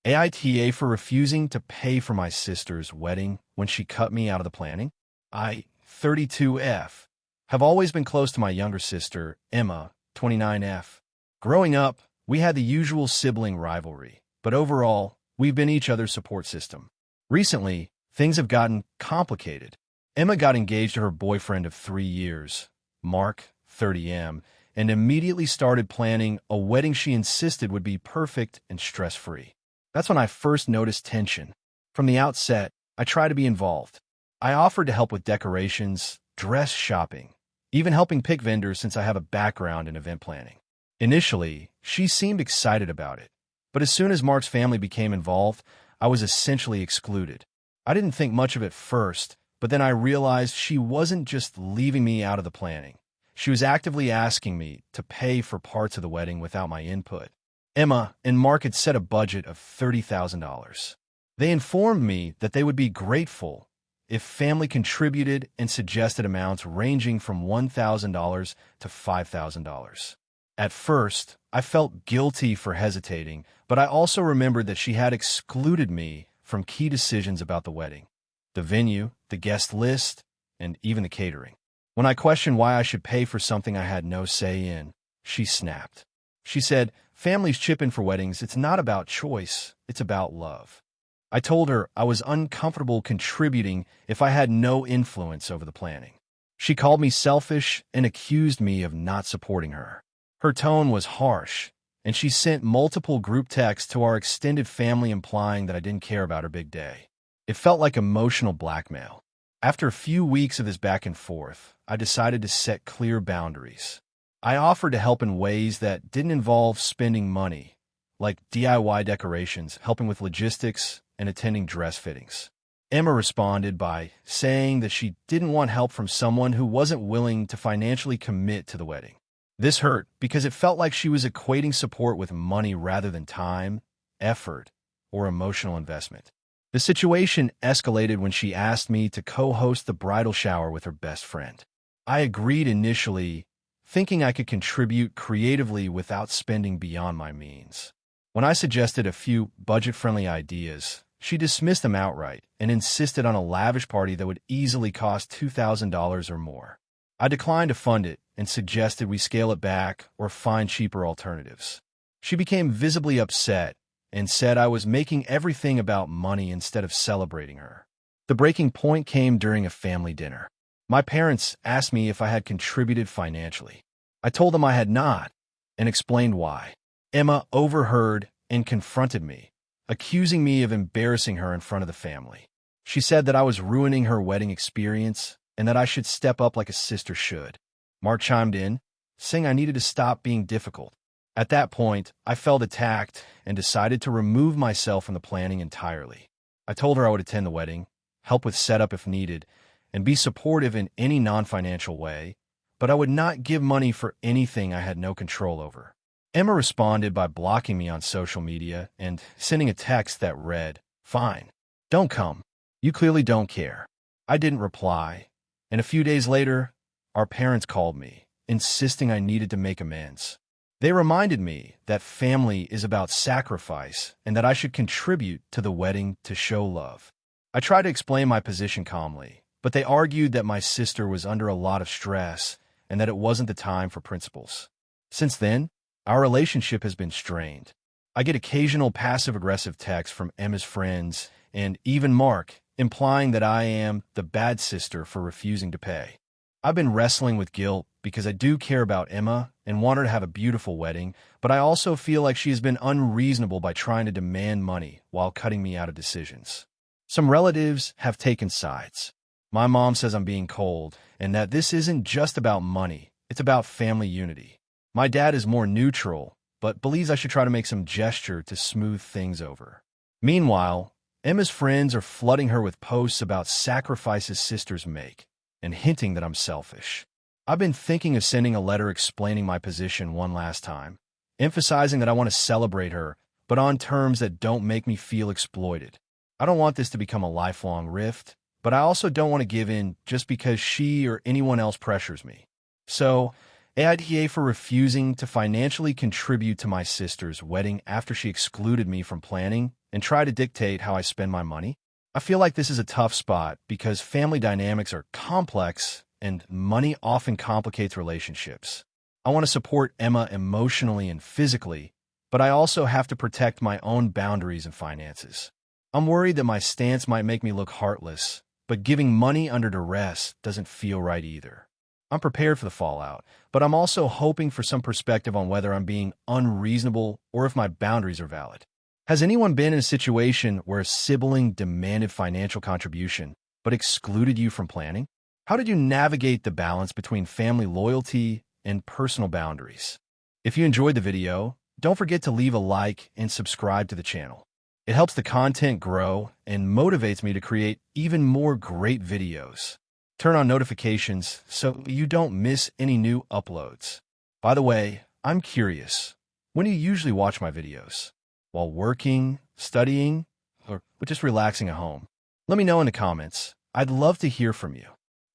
AITA for refusing to pay for my sister's wedding when she cut me out of the planning. I, 32F, have always been close to my younger sister, Emma, 29F. Growing up, we had the usual sibling rivalry, but overall, we've been each other's support system. Recently, things have gotten complicated. Emma got engaged to her boyfriend of 3 years, Mark, 30M, and immediately started planning a wedding she insisted would be perfect and stress-free. That's when I first noticed tension. From the outset, I tried to be involved. I offered to help with decorations, dress shopping, even helping pick vendors since I have a background in event planning. Initially, she seemed excited about it, but as soon as Mark's family became involved, I was essentially excluded. I didn't think much of it first, but then I realized she wasn't just leaving me out of the planning. She was actively asking me to pay for parts of the wedding without my input. Emma and Mark had set a budget of $30,000. They informed me that they would be grateful if family contributed and suggested amounts ranging from $1,000 to $5,000. At first, I felt guilty for hesitating, but I also remembered that she had excluded me from key decisions about the wedding: the venue, the guest list, and even the catering. When I questioned why I should pay for something I had no say in, she snapped. She said, "Families chip in for weddings. It's not about choice, it's about love." I told her I was uncomfortable contributing if I had no influence over the planning. She called me selfish and accused me of not supporting her. Her tone was harsh, and she sent multiple group texts to our extended family implying that I didn't care about her big day. It felt like emotional blackmail. After a few weeks of this back and forth, I decided to set clear boundaries. I offered to help in ways that didn't involve spending money, like DIY decorations, helping with logistics, and attending dress fittings. Emma responded by saying that she didn't want help from someone who wasn't willing to financially commit to the wedding. This hurt because it felt like she was equating support with money rather than time, effort, or emotional investment. The situation escalated when she asked me to co-host the bridal shower with her best friend. I agreed initially, thinking I could contribute creatively without spending beyond my means. When I suggested a few budget-friendly ideas, she dismissed them outright and insisted on a lavish party that would easily cost $2,000 or more. I declined to fund it and suggested we scale it back or find cheaper alternatives. She became visibly upset and said I was making everything about money instead of celebrating her. The breaking point came during a family dinner. My parents asked me if I had contributed financially. I told them I had not and explained why. Emma overheard and confronted me, accusing me of embarrassing her in front of the family. She said that I was ruining her wedding experience and that I should step up like a sister should. Mark chimed in, saying I needed to stop being difficult. At that point, I felt attacked and decided to remove myself from the planning entirely. I told her I would attend the wedding, help with setup if needed, and be supportive in any non-financial way, but I would not give money for anything I had no control over. Emma responded by blocking me on social media and sending a text that read, "Fine, don't come. You clearly don't care." I didn't reply, and a few days later, our parents called me, insisting I needed to make amends. They reminded me that family is about sacrifice and that I should contribute to the wedding to show love. I tried to explain my position calmly, but they argued that my sister was under a lot of stress and that it wasn't the time for principles. Since then, our relationship has been strained. I get occasional passive-aggressive texts from Emma's friends and even Mark, implying that I am the bad sister for refusing to pay. I've been wrestling with guilt because I do care about Emma and want her to have a beautiful wedding, but I also feel like she has been unreasonable by trying to demand money while cutting me out of decisions. Some relatives have taken sides. My mom says I'm being cold and that this isn't just about money, it's about family unity. My dad is more neutral, but believes I should try to make some gesture to smooth things over. Meanwhile, Emma's friends are flooding her with posts about sacrifices sisters make and hinting that I'm selfish. I've been thinking of sending a letter explaining my position one last time, emphasizing that I want to celebrate her, but on terms that don't make me feel exploited. I don't want this to become a lifelong rift, but I also don't want to give in just because she or anyone else pressures me. So, AITA for refusing to financially contribute to my sister's wedding after she excluded me from planning and try to dictate how I spend my money? I feel like this is a tough spot because family dynamics are complex and money often complicates relationships. I want to support Emma emotionally and physically, but I also have to protect my own boundaries and finances. I'm worried that my stance might make me look heartless, but giving money under duress doesn't feel right either. I'm prepared for the fallout, but I'm also hoping for some perspective on whether I'm being unreasonable or if my boundaries are valid. Has anyone been in a situation where a sibling demanded financial contribution but excluded you from planning? How did you navigate the balance between family loyalty and personal boundaries? If you enjoyed the video, don't forget to leave a like and subscribe to the channel. It helps the content grow and motivates me to create even more great videos. Turn on notifications so you don't miss any new uploads. By the way, I'm curious, when do you usually watch my videos? While working, studying, or just relaxing at home? Let me know in the comments. I'd love to hear from you.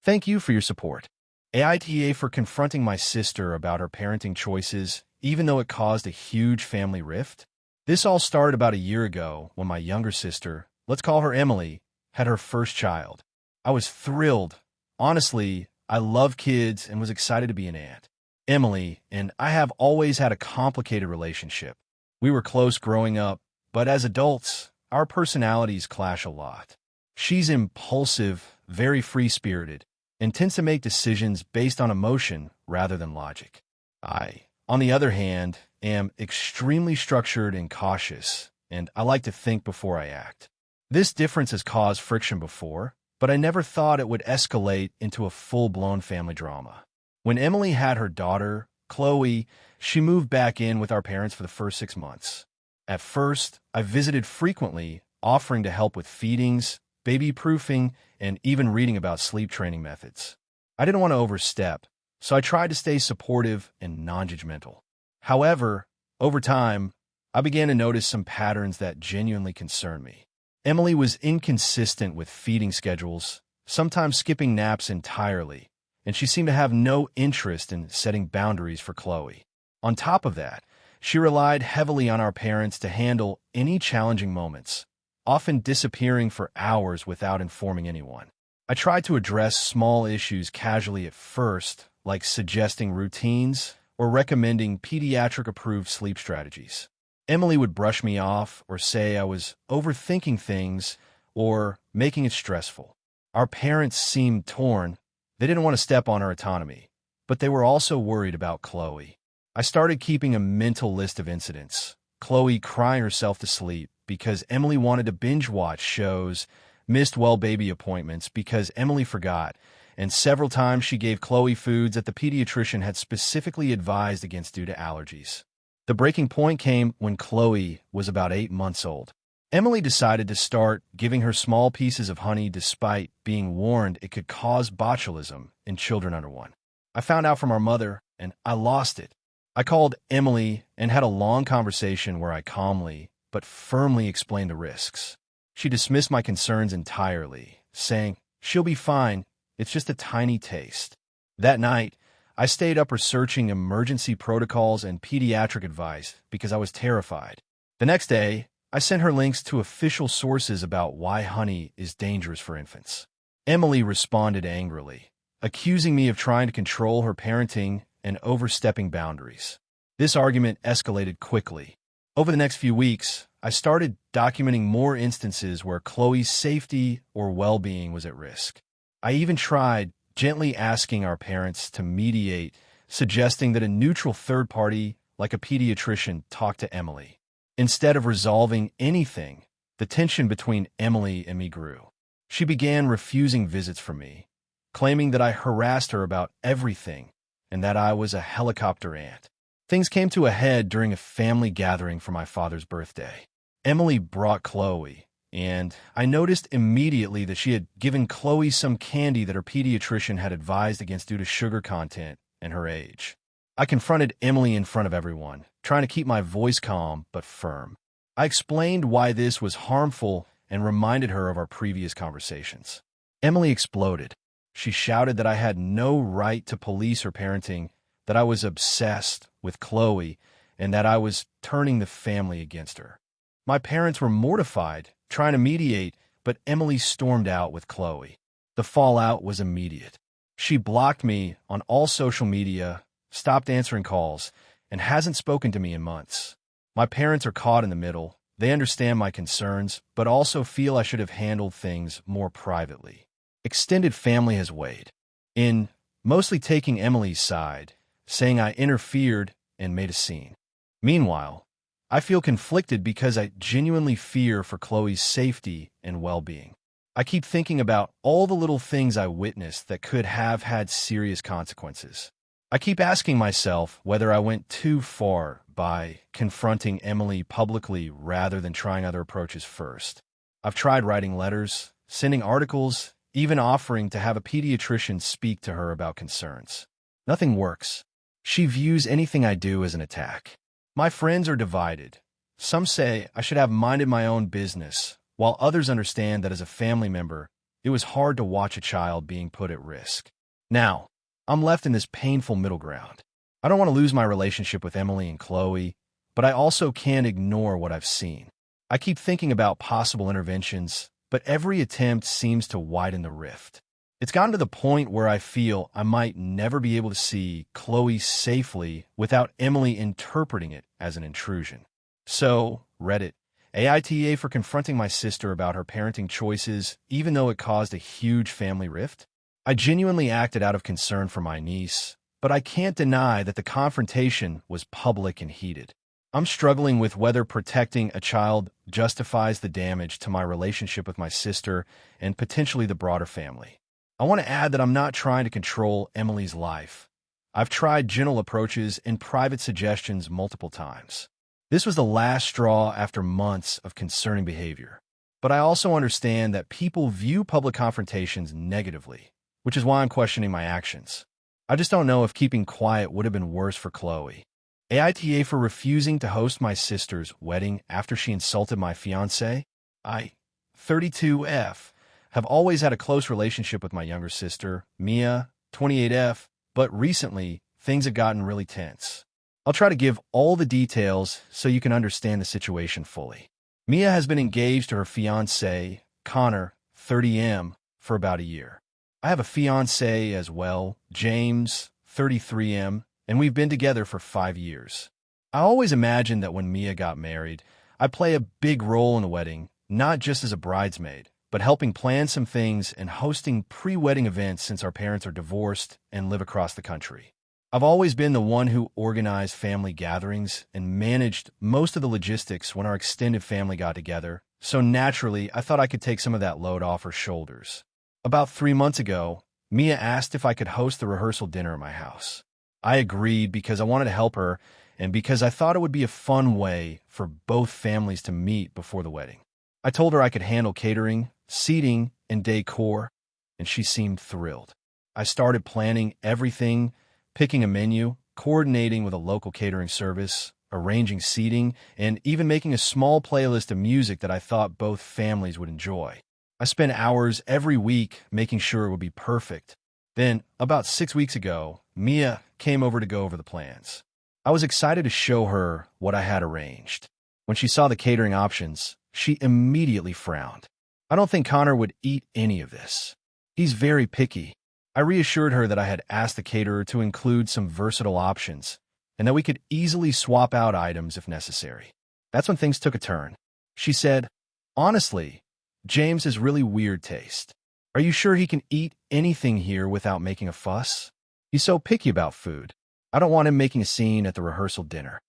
Thank you for your support. AITA for confronting my sister about her parenting choices, even though it caused a huge family rift. This all started about a year ago when my younger sister, let's call her Emily, had her first child. I was thrilled. Honestly, I love kids and was excited to be an aunt. Emily and I have always had a complicated relationship. We were close growing up, but as adults, our personalities clash a lot. She's impulsive, very free-spirited, and tends to make decisions based on emotion rather than logic. I, on the other hand, am extremely structured and cautious, and I like to think before I act. This difference has caused friction before, but I never thought it would escalate into a full-blown family drama. When Emily had her daughter, Chloe, she moved back in with our parents for the first 6 months. At first, I visited frequently, offering to help with feedings, baby-proofing, and even reading about sleep training methods. I didn't want to overstep, so I tried to stay supportive and non-judgmental. However, over time, I began to notice some patterns that genuinely concerned me. Emily was inconsistent with feeding schedules, sometimes skipping naps entirely, and she seemed to have no interest in setting boundaries for Chloe. On top of that, she relied heavily on our parents to handle any challenging moments, often disappearing for hours without informing anyone. I tried to address small issues casually at first, like suggesting routines or recommending pediatric-approved sleep strategies. Emily would brush me off or say I was overthinking things or making it stressful. Our parents seemed torn. They didn't want to step on her autonomy, but they were also worried about Chloe. I started keeping a mental list of incidents. Chloe crying herself to sleep because Emily wanted to binge-watch shows, missed well-baby appointments because Emily forgot, and several times she gave Chloe foods that the pediatrician had specifically advised against due to allergies. The breaking point came when Chloe was about 8 months old. Emily decided to start giving her small pieces of honey despite being warned it could cause botulism in children under 1. I found out from our mother, and I lost it. I called Emily and had a long conversation where I calmly but firmly explained the risks. She dismissed my concerns entirely, saying, "She'll be fine, it's just a tiny taste." That night, I stayed up researching emergency protocols and pediatric advice because I was terrified. The next day, I sent her links to official sources about why honey is dangerous for infants. Emily responded angrily, accusing me of trying to control her parenting and overstepping boundaries. This argument escalated quickly. Over the next few weeks, I started documenting more instances where Chloe's safety or well-being was at risk. I even tried gently asking our parents to mediate, suggesting that a neutral third party, like a pediatrician, talk to Emily. Instead of resolving anything, the tension between Emily and me grew. She began refusing visits from me, claiming that I harassed her about everything and that I was a helicopter aunt. Things came to a head during a family gathering for my father's birthday. Emily brought Chloe, and I noticed immediately that she had given Chloe some candy that her pediatrician had advised against due to sugar content and her age. I confronted Emily in front of everyone, trying to keep my voice calm but firm. I explained why this was harmful and reminded her of our previous conversations. Emily exploded. She shouted that I had no right to police her parenting, that I was obsessed with Chloe, and that I was turning the family against her. My parents were mortified, trying to mediate, but Emily stormed out with Chloe. The fallout was immediate. She blocked me on all social media, stopped answering calls, and hasn't spoken to me in months. My parents are caught in the middle. They understand my concerns, but also feel I should have handled things more privately. Extended family has weighed in, mostly taking Emily's side, saying I interfered and made a scene. Meanwhile, I feel conflicted because I genuinely fear for Chloe's safety and well-being. I keep thinking about all the little things I witnessed that could have had serious consequences. I keep asking myself whether I went too far by confronting Emily publicly rather than trying other approaches first. I've tried writing letters, sending articles, even offering to have a pediatrician speak to her about concerns. Nothing works. She views anything I do as an attack. My friends are divided. Some say I should have minded my own business, while others understand that as a family member, it was hard to watch a child being put at risk. Now, I'm left in this painful middle ground. I don't want to lose my relationship with Emily and Chloe, but I also can't ignore what I've seen. I keep thinking about possible interventions, but every attempt seems to widen the rift. It's gotten to the point where I feel I might never be able to see Chloe safely without Emily interpreting it as an intrusion. So, Reddit AITA for confronting my sister about her parenting choices, even though it caused a huge family rift. I genuinely acted out of concern for my niece, but I can't deny that the confrontation was public and heated. I'm struggling with whether protecting a child justifies the damage to my relationship with my sister and potentially the broader family. I want to add that I'm not trying to control Emily's life. I've tried gentle approaches and private suggestions multiple times. This was the last straw after months of concerning behavior. But I also understand that people view public confrontations negatively, which is why I'm questioning my actions. I just don't know if keeping quiet would have been worse for Chloe. AITA for refusing to host my sister's wedding after she insulted my fiancé. I, 32F, have always had a close relationship with my younger sister, Mia, 28F, but recently, things have gotten really tense. I'll try to give all the details so you can understand the situation fully. Mia has been engaged to her fiancé, Connor, 30M, for about a year. I have a fiancé as well, James, 33M, and we've been together for 5 years. I always imagined that when Mia got married, I'd play a big role in the wedding, not just as a bridesmaid, but helping plan some things and hosting pre-wedding events since our parents are divorced and live across the country. I've always been the one who organized family gatherings and managed most of the logistics when our extended family got together, so naturally I thought I could take some of that load off her shoulders. About 3 months ago, Mia asked if I could host the rehearsal dinner at my house. I agreed because I wanted to help her and because I thought it would be a fun way for both families to meet before the wedding. I told her I could handle catering, seating, and decor, and she seemed thrilled. I started planning everything, picking a menu, coordinating with a local catering service, arranging seating, and even making a small playlist of music that I thought both families would enjoy. I spent hours every week making sure it would be perfect. Then, about 6 weeks ago, Mia came over to go over the plans. I was excited to show her what I had arranged. When she saw the catering options, she immediately frowned. I don't think Connor would eat any of this. He's very picky. I reassured her that I had asked the caterer to include some versatile options and that we could easily swap out items if necessary. That's when things took a turn. She said, "Honestly, James has really weird taste. Are you sure he can eat anything here without making a fuss? He's so picky about food. I don't want him making a scene at the rehearsal dinner."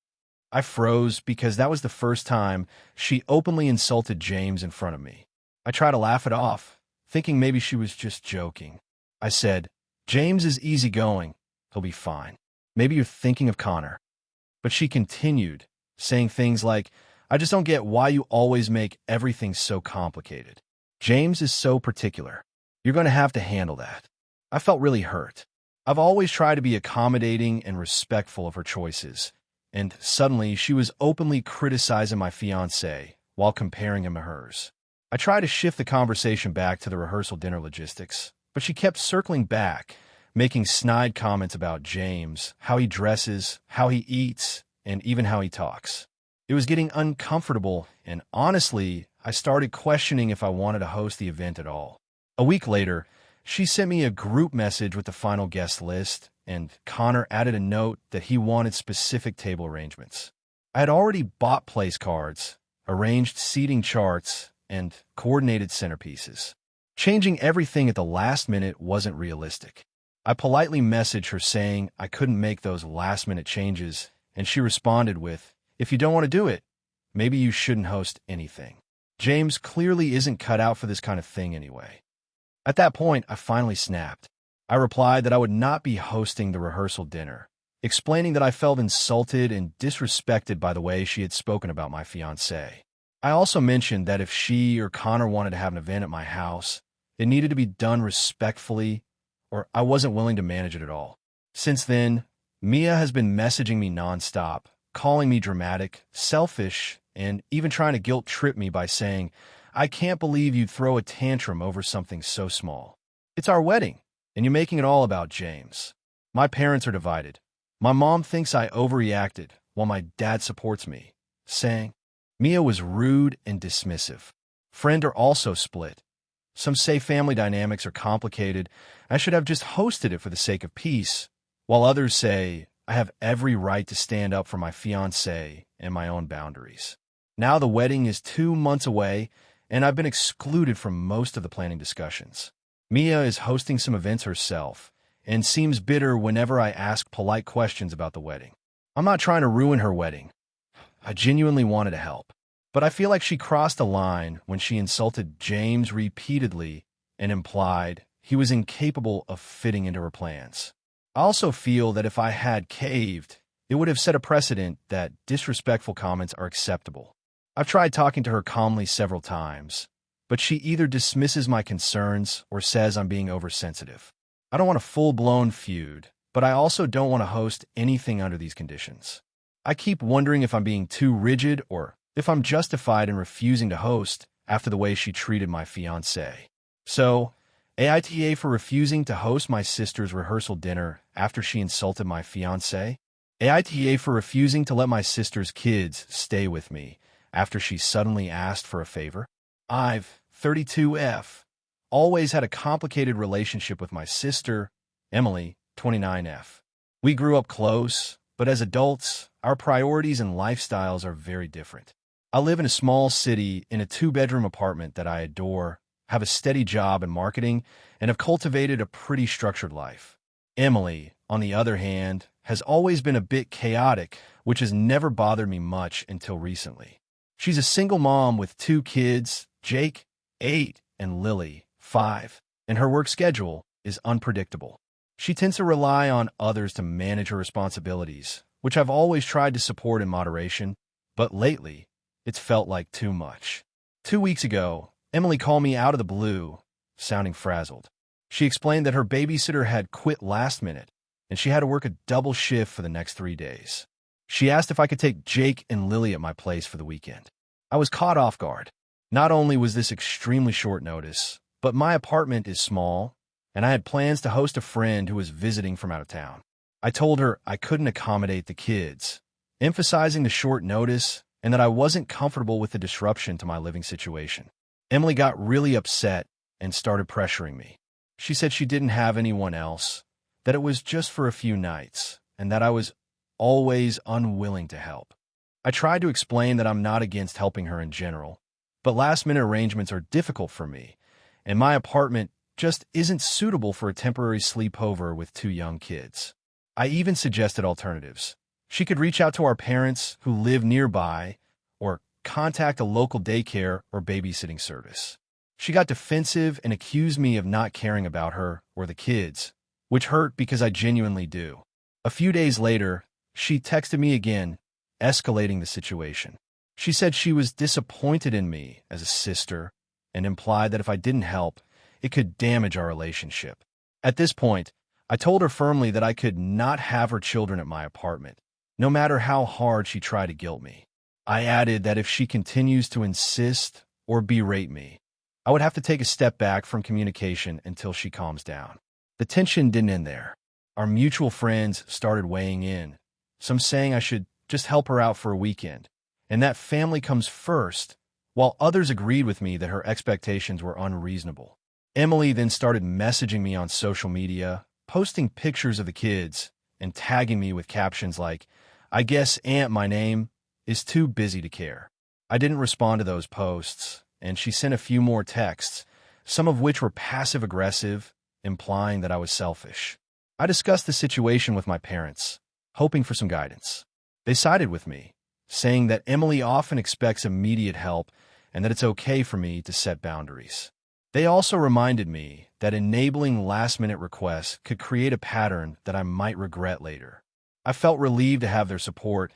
I froze because that was the first time she openly insulted James in front of me. I tried to laugh it off, thinking maybe she was just joking. I said, "James is easygoing. He'll be fine. Maybe you're thinking of Connor." But she continued, saying things like, "I just don't get why you always make everything so complicated. James is so particular. You're going to have to handle that." I felt really hurt. I've always tried to be accommodating and respectful of her choices, and suddenly she was openly criticizing my fiancé while comparing him to hers. I tried to shift the conversation back to the rehearsal dinner logistics, but she kept circling back, making snide comments about James, how he dresses, how he eats, and even how he talks. It was getting uncomfortable, and honestly, I started questioning if I wanted to host the event at all. A week later, she sent me a group message with the final guest list, and Connor added a note that he wanted specific table arrangements. I had already bought place cards, arranged seating charts, and coordinated centerpieces. Changing everything at the last minute wasn't realistic. I politely messaged her saying I couldn't make those last-minute changes, and she responded with, "If you don't want to do it, maybe you shouldn't host anything." James clearly isn't cut out for this kind of thing anyway. At that point, I finally snapped. I replied that I would not be hosting the rehearsal dinner, explaining that I felt insulted and disrespected by the way she had spoken about my fiancé. I also mentioned that if she or Connor wanted to have an event at my house, it needed to be done respectfully, or I wasn't willing to manage it at all. Since then, Mia has been messaging me nonstop, calling me dramatic, selfish, and even trying to guilt-trip me by saying, "I can't believe you'd throw a tantrum over something so small. It's our wedding, and you're making it all about James." My parents are divided. My mom thinks I overreacted, while my dad supports me, saying, Mia was rude and dismissive. Friends are also split. Some say family dynamics are complicated. I should have just hosted it for the sake of peace, while others say I have every right to stand up for my fiancé and my own boundaries. Now the wedding is 2 months away, and I've been excluded from most of the planning discussions. Mia is hosting some events herself, and seems bitter whenever I ask polite questions about the wedding. I'm not trying to ruin her wedding. I genuinely wanted to help. But I feel like she crossed a line when she insulted James repeatedly and implied he was incapable of fitting into her plans. I also feel that if I had caved, it would have set a precedent that disrespectful comments are acceptable. I've tried talking to her calmly several times, but she either dismisses my concerns or says I'm being oversensitive. I don't want a full-blown feud, but I also don't want to host anything under these conditions. I keep wondering if I'm being too rigid or if I'm justified in refusing to host after the way she treated my fiancé. So, AITA for refusing to host my sister's rehearsal dinner after she insulted my fiancé. AITA for refusing to let my sister's kids stay with me after she suddenly asked for a favor. I've, 32F, always had a complicated relationship with my sister, Emily, 29F. We grew up close, but as adults, our priorities and lifestyles are very different. I live in a small city in a 2-bedroom apartment that I adore, have a steady job in marketing, and have cultivated a pretty structured life. Emily, on the other hand, has always been a bit chaotic, which has never bothered me much until recently. She's a single mom with 2 kids, Jake, 8, and Lily, 5, and her work schedule is unpredictable. She tends to rely on others to manage her responsibilities, which I've always tried to support in moderation, but lately, it's felt like too much. 2 weeks ago, Emily called me out of the blue, sounding frazzled. She explained that her babysitter had quit last minute, and she had to work a double shift for the next 3 days. She asked if I could take Jake and Lily at my place for the weekend. I was caught off guard. Not only was this extremely short notice, but my apartment is small, and I had plans to host a friend who was visiting from out of town. I told her I couldn't accommodate the kids, emphasizing the short notice and that I wasn't comfortable with the disruption to my living situation. Emily got really upset and started pressuring me. She said she didn't have anyone else, that it was just for a few nights, and that I was always unwilling to help. I tried to explain that I'm not against helping her in general, but last-minute arrangements are difficult for me, and my apartment just isn't suitable for a temporary sleepover with 2 young kids. I even suggested alternatives. She could reach out to our parents who live nearby or contact a local daycare or babysitting service. She got defensive and accused me of not caring about her or the kids, which hurt because I genuinely do. A few days later, she texted me again, escalating the situation. She said she was disappointed in me as a sister and implied that if I didn't help, it could damage our relationship. At this point, I told her firmly that I could not have her children at my apartment, no matter how hard she tried to guilt me. I added that if she continues to insist or berate me, I would have to take a step back from communication until she calms down. The tension didn't end there. Our mutual friends started weighing in, some saying I should just help her out for a weekend, and that family comes first, while others agreed with me that her expectations were unreasonable. Emily then started messaging me on social media, posting pictures of the kids, and tagging me with captions like, "I guess Aunt, my name, is too busy to care." I didn't respond to those posts, and she sent a few more texts, some of which were passive-aggressive, implying that I was selfish. I discussed the situation with my parents, hoping for some guidance. They sided with me, saying that Emily often expects immediate help and that it's okay for me to set boundaries. They also reminded me that enabling last-minute requests could create a pattern that I might regret later. I felt relieved to have their support,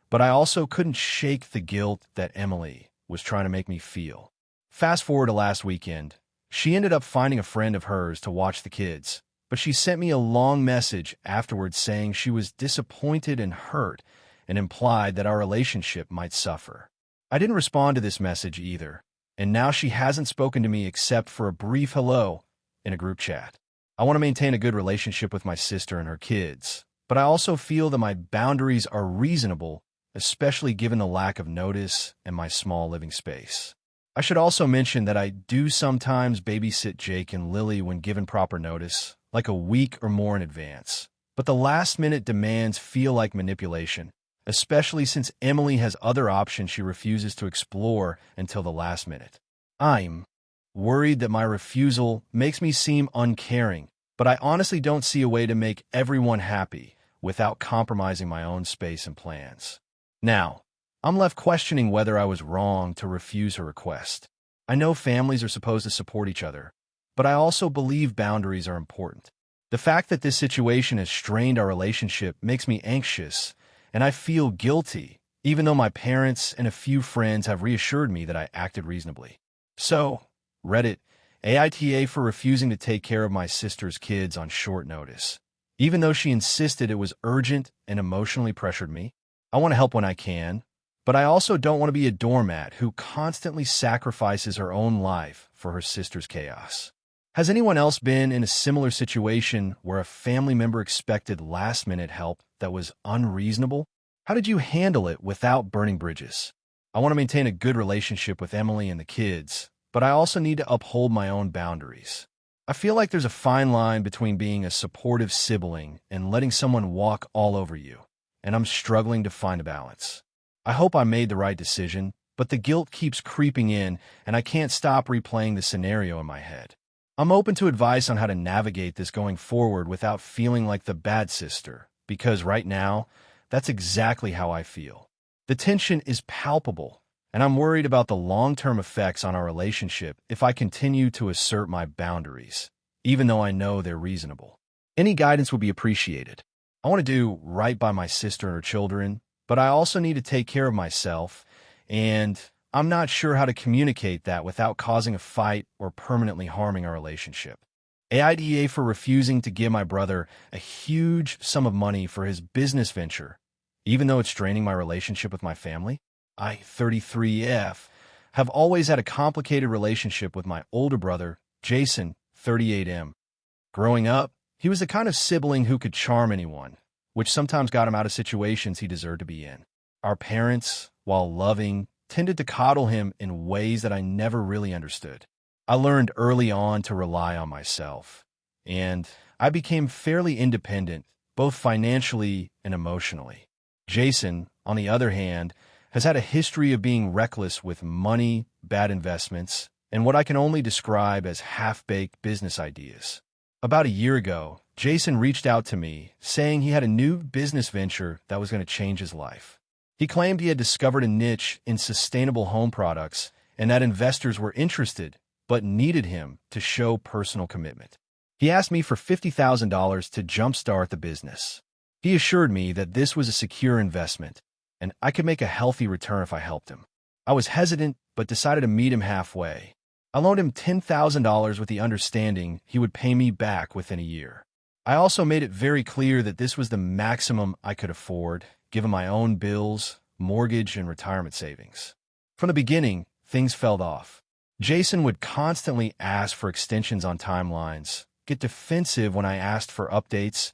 but I also couldn't shake the guilt that Emily was trying to make me feel. Fast forward to last weekend. She ended up finding a friend of hers to watch the kids, but she sent me a long message afterwards saying she was disappointed and hurt and implied that our relationship might suffer. I didn't respond to this message either, and now she hasn't spoken to me except for a brief hello in a group chat. I want to maintain a good relationship with my sister and her kids, but I also feel that my boundaries are reasonable, especially given the lack of notice and my small living space. I should also mention that I do sometimes babysit Jake and Lily when given proper notice, like a week or more in advance. But the last-minute demands feel like manipulation, especially since Emily has other options she refuses to explore until the last minute. I'm worried that my refusal makes me seem uncaring, but I honestly don't see a way to make everyone happy without compromising my own space and plans. Now, I'm left questioning whether I was wrong to refuse her request. I know families are supposed to support each other, but I also believe boundaries are important. The fact that this situation has strained our relationship makes me anxious, and I feel guilty, even though my parents and a few friends have reassured me that I acted reasonably. So, Reddit AITA for refusing to take care of my sister's kids on short notice. Even though she insisted it was urgent and emotionally pressured me, I want to help when I can, but I also don't want to be a doormat who constantly sacrifices her own life for her sister's chaos. Has anyone else been in a similar situation where a family member expected last-minute help that was unreasonable? How did you handle it without burning bridges? I want to maintain a good relationship with Emily and the kids, but I also need to uphold my own boundaries. I feel like there's a fine line between being a supportive sibling and letting someone walk all over you, and I'm struggling to find a balance. I hope I made the right decision, but the guilt keeps creeping in, and I can't stop replaying the scenario in my head. I'm open to advice on how to navigate this going forward without feeling like the bad sister, because right now, that's exactly how I feel. The tension is palpable, and I'm worried about the long-term effects on our relationship if I continue to assert my boundaries, even though I know they're reasonable. Any guidance would be appreciated. I want to do right by my sister and her children, but I also need to take care of myself, and I'm not sure how to communicate that without causing a fight or permanently harming our relationship. AITA for refusing to give my brother a huge sum of money for his business venture, even though it's draining my relationship with my family. I, 33F, have always had a complicated relationship with my older brother, Jason, 38M. Growing up, he was the kind of sibling who could charm anyone, which sometimes got him out of situations he deserved to be in. Our parents, while loving, tended to coddle him in ways that I never really understood. I learned early on to rely on myself, and I became fairly independent, both financially and emotionally. Jason, on the other hand, has had a history of being reckless with money, bad investments, and what I can only describe as half-baked business ideas. About a year ago, Jason reached out to me, saying he had a new business venture that was going to change his life. He claimed he had discovered a niche in sustainable home products and that investors were interested but needed him to show personal commitment. He asked me for $50,000 to jumpstart the business. He assured me that this was a secure investment and I could make a healthy return if I helped him. I was hesitant but decided to meet him halfway. I loaned him $10,000 with the understanding he would pay me back within a year. I also made it very clear that this was the maximum I could afford, given my own bills, mortgage, and retirement savings. From the beginning, things fell off. Jason would constantly ask for extensions on timelines, get defensive when I asked for updates,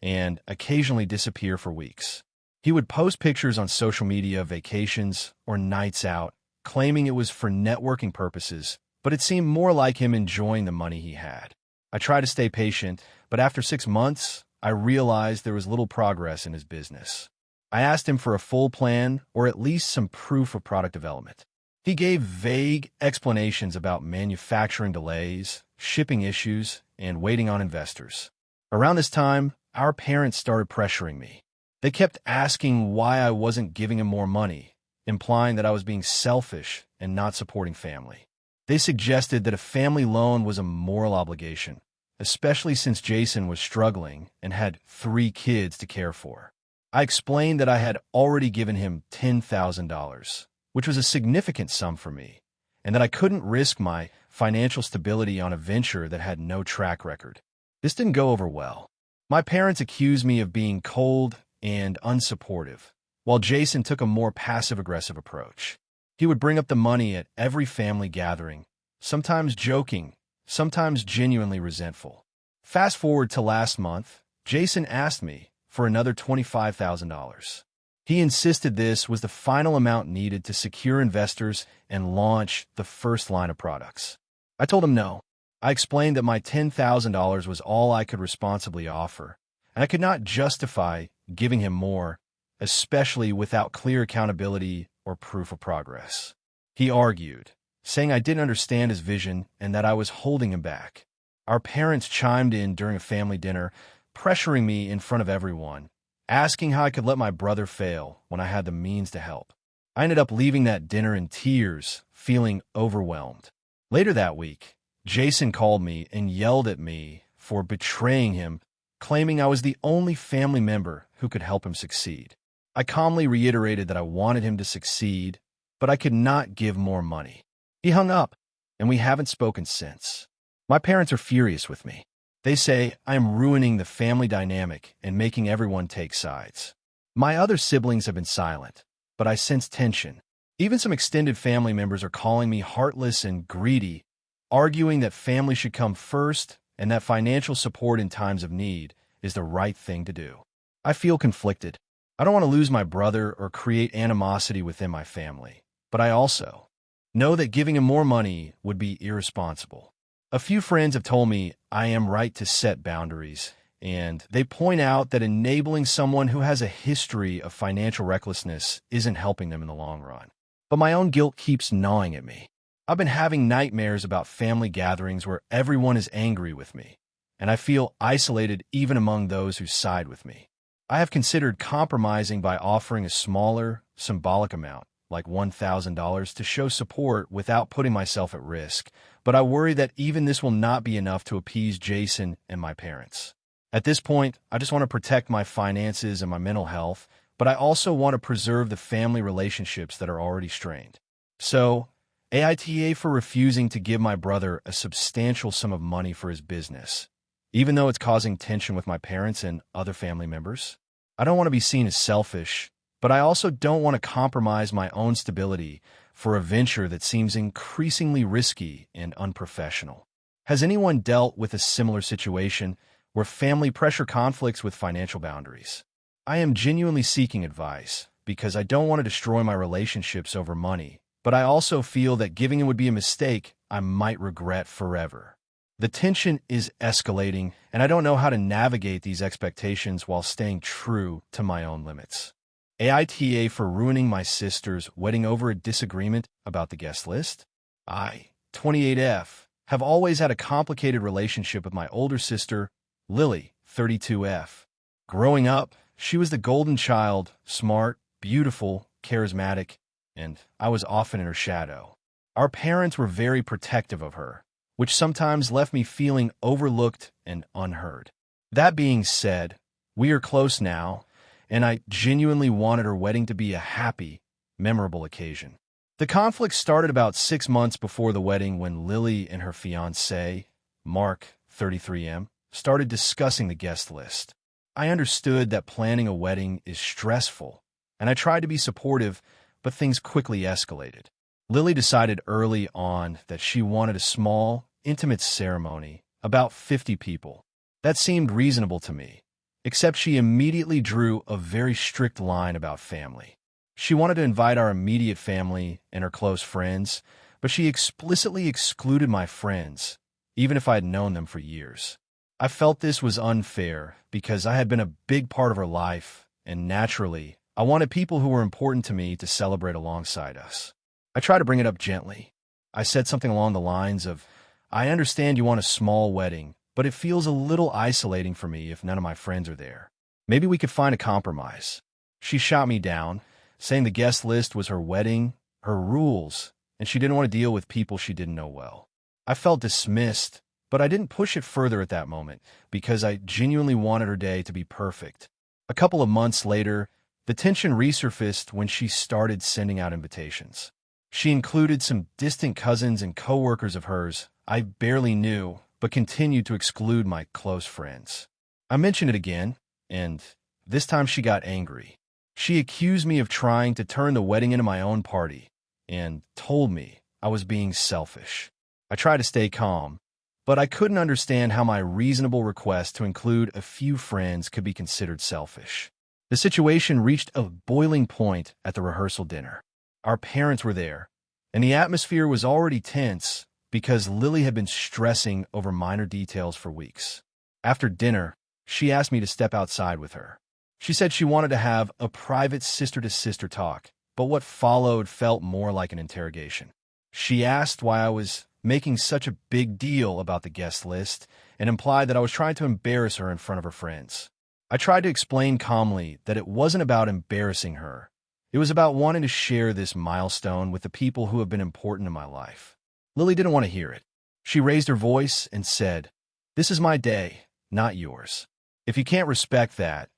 and occasionally disappear for weeks. He would post pictures on social media of vacations or nights out, claiming it was for networking purposes, but it seemed more like him enjoying the money he had. I tried to stay patient, but after 6 months, I realized there was little progress in his business. I asked him for a full plan or at least some proof of product development. He gave vague explanations about manufacturing delays, shipping issues, and waiting on investors. Around this time, our parents started pressuring me. They kept asking why I wasn't giving him more money, implying that I was being selfish and not supporting family. They suggested that a family loan was a moral obligation, especially since Jason was struggling and had 3 kids to care for. I explained that I had already given him $10,000, which was a significant sum for me, and that I couldn't risk my financial stability on a venture that had no track record. This didn't go over well. My parents accused me of being cold and unsupportive, while Jason took a more passive-aggressive approach. He would bring up the money at every family gathering, sometimes joking, sometimes genuinely resentful. Fast forward to last month, Jason asked me for another $25,000. He insisted this was the final amount needed to secure investors and launch the first line of products. I told him no. I explained that my $10,000 was all I could responsibly offer, and I could not justify giving him more, especially without clear accountability or proof of progress. He argued, saying I didn't understand his vision and that I was holding him back. Our parents chimed in during a family dinner, pressuring me in front of everyone, asking how I could let my brother fail when I had the means to help. I ended up leaving that dinner in tears, feeling overwhelmed. Later that week, Jason called me and yelled at me for betraying him, claiming I was the only family member who could help him succeed. I calmly reiterated that I wanted him to succeed, but I could not give more money. He hung up, and we haven't spoken since. My parents are furious with me. They say I am ruining the family dynamic and making everyone take sides. My other siblings have been silent, but I sense tension. Even some extended family members are calling me heartless and greedy, arguing that family should come first and that financial support in times of need is the right thing to do. I feel conflicted. I don't want to lose my brother or create animosity within my family, but I also know that giving him more money would be irresponsible. A few friends have told me I am right to set boundaries, and they point out that enabling someone who has a history of financial recklessness isn't helping them in the long run. But my own guilt keeps gnawing at me. I've been having nightmares about family gatherings where everyone is angry with me, and I feel isolated even among those who side with me. I have considered compromising by offering a smaller, symbolic amount, like $1,000, to show support without putting myself at risk, but I worry that even this will not be enough to appease Jason and my parents. At this point, I just want to protect my finances and my mental health, but I also want to preserve the family relationships that are already strained. So, AITA for refusing to give my brother a substantial sum of money for his business, even though it's causing tension with my parents and other family members. I don't want to be seen as selfish, but I also don't want to compromise my own stability for a venture that seems increasingly risky and unprofessional. Has anyone dealt with a similar situation where family pressure conflicts with financial boundaries? I am genuinely seeking advice because I don't want to destroy my relationships over money, but I also feel that giving it would be a mistake I might regret forever. The tension is escalating, and I don't know how to navigate these expectations while staying true to my own limits. AITA for ruining my sister's wedding over a disagreement about the guest list? I, 28F, have always had a complicated relationship with my older sister, Lily, 32F. Growing up, she was the golden child, smart, beautiful, charismatic, and I was often in her shadow. Our parents were very protective of her, which sometimes left me feeling overlooked and unheard. That being said, we are close now, and I genuinely wanted her wedding to be a happy, memorable occasion. The conflict started about 6 months before the wedding when Lily and her fiancé, Mark, 33M, started discussing the guest list. I understood that planning a wedding is stressful, and I tried to be supportive, but things quickly escalated. Lily decided early on that she wanted a small, intimate ceremony, about 50 people. That seemed reasonable to me, except she immediately drew a very strict line about family. She wanted to invite our immediate family and her close friends, but she explicitly excluded my friends, even if I had known them for years. I felt this was unfair because I had been a big part of her life, and naturally, I wanted people who were important to me to celebrate alongside us. I tried to bring it up gently. I said something along the lines of, "I understand you want a small wedding, but it feels a little isolating for me if none of my friends are there. Maybe we could find a compromise." She shot me down, saying the guest list was her wedding, her rules, and she didn't want to deal with people she didn't know well. I felt dismissed, but I didn't push it further at that moment because I genuinely wanted her day to be perfect. A couple of months later, the tension resurfaced when she started sending out invitations. She included some distant cousins and coworkers of hers I barely knew, but continued to exclude my close friends. I mentioned it again, and this time she got angry. She accused me of trying to turn the wedding into my own party and told me I was being selfish. I tried to stay calm, but I couldn't understand how my reasonable request to include a few friends could be considered selfish. The situation reached a boiling point at the rehearsal dinner. Our parents were there, and the atmosphere was already tense because Lily had been stressing over minor details for weeks. After dinner, she asked me to step outside with her. She said she wanted to have a private sister-to-sister talk, but what followed felt more like an interrogation. She asked why I was making such a big deal about the guest list and implied that I was trying to embarrass her in front of her friends. I tried to explain calmly that it wasn't about embarrassing her. It was about wanting to share this milestone with the people who have been important in my life. Lily didn't want to hear it. She raised her voice and said, "This is my day, not yours. If you can't respect that,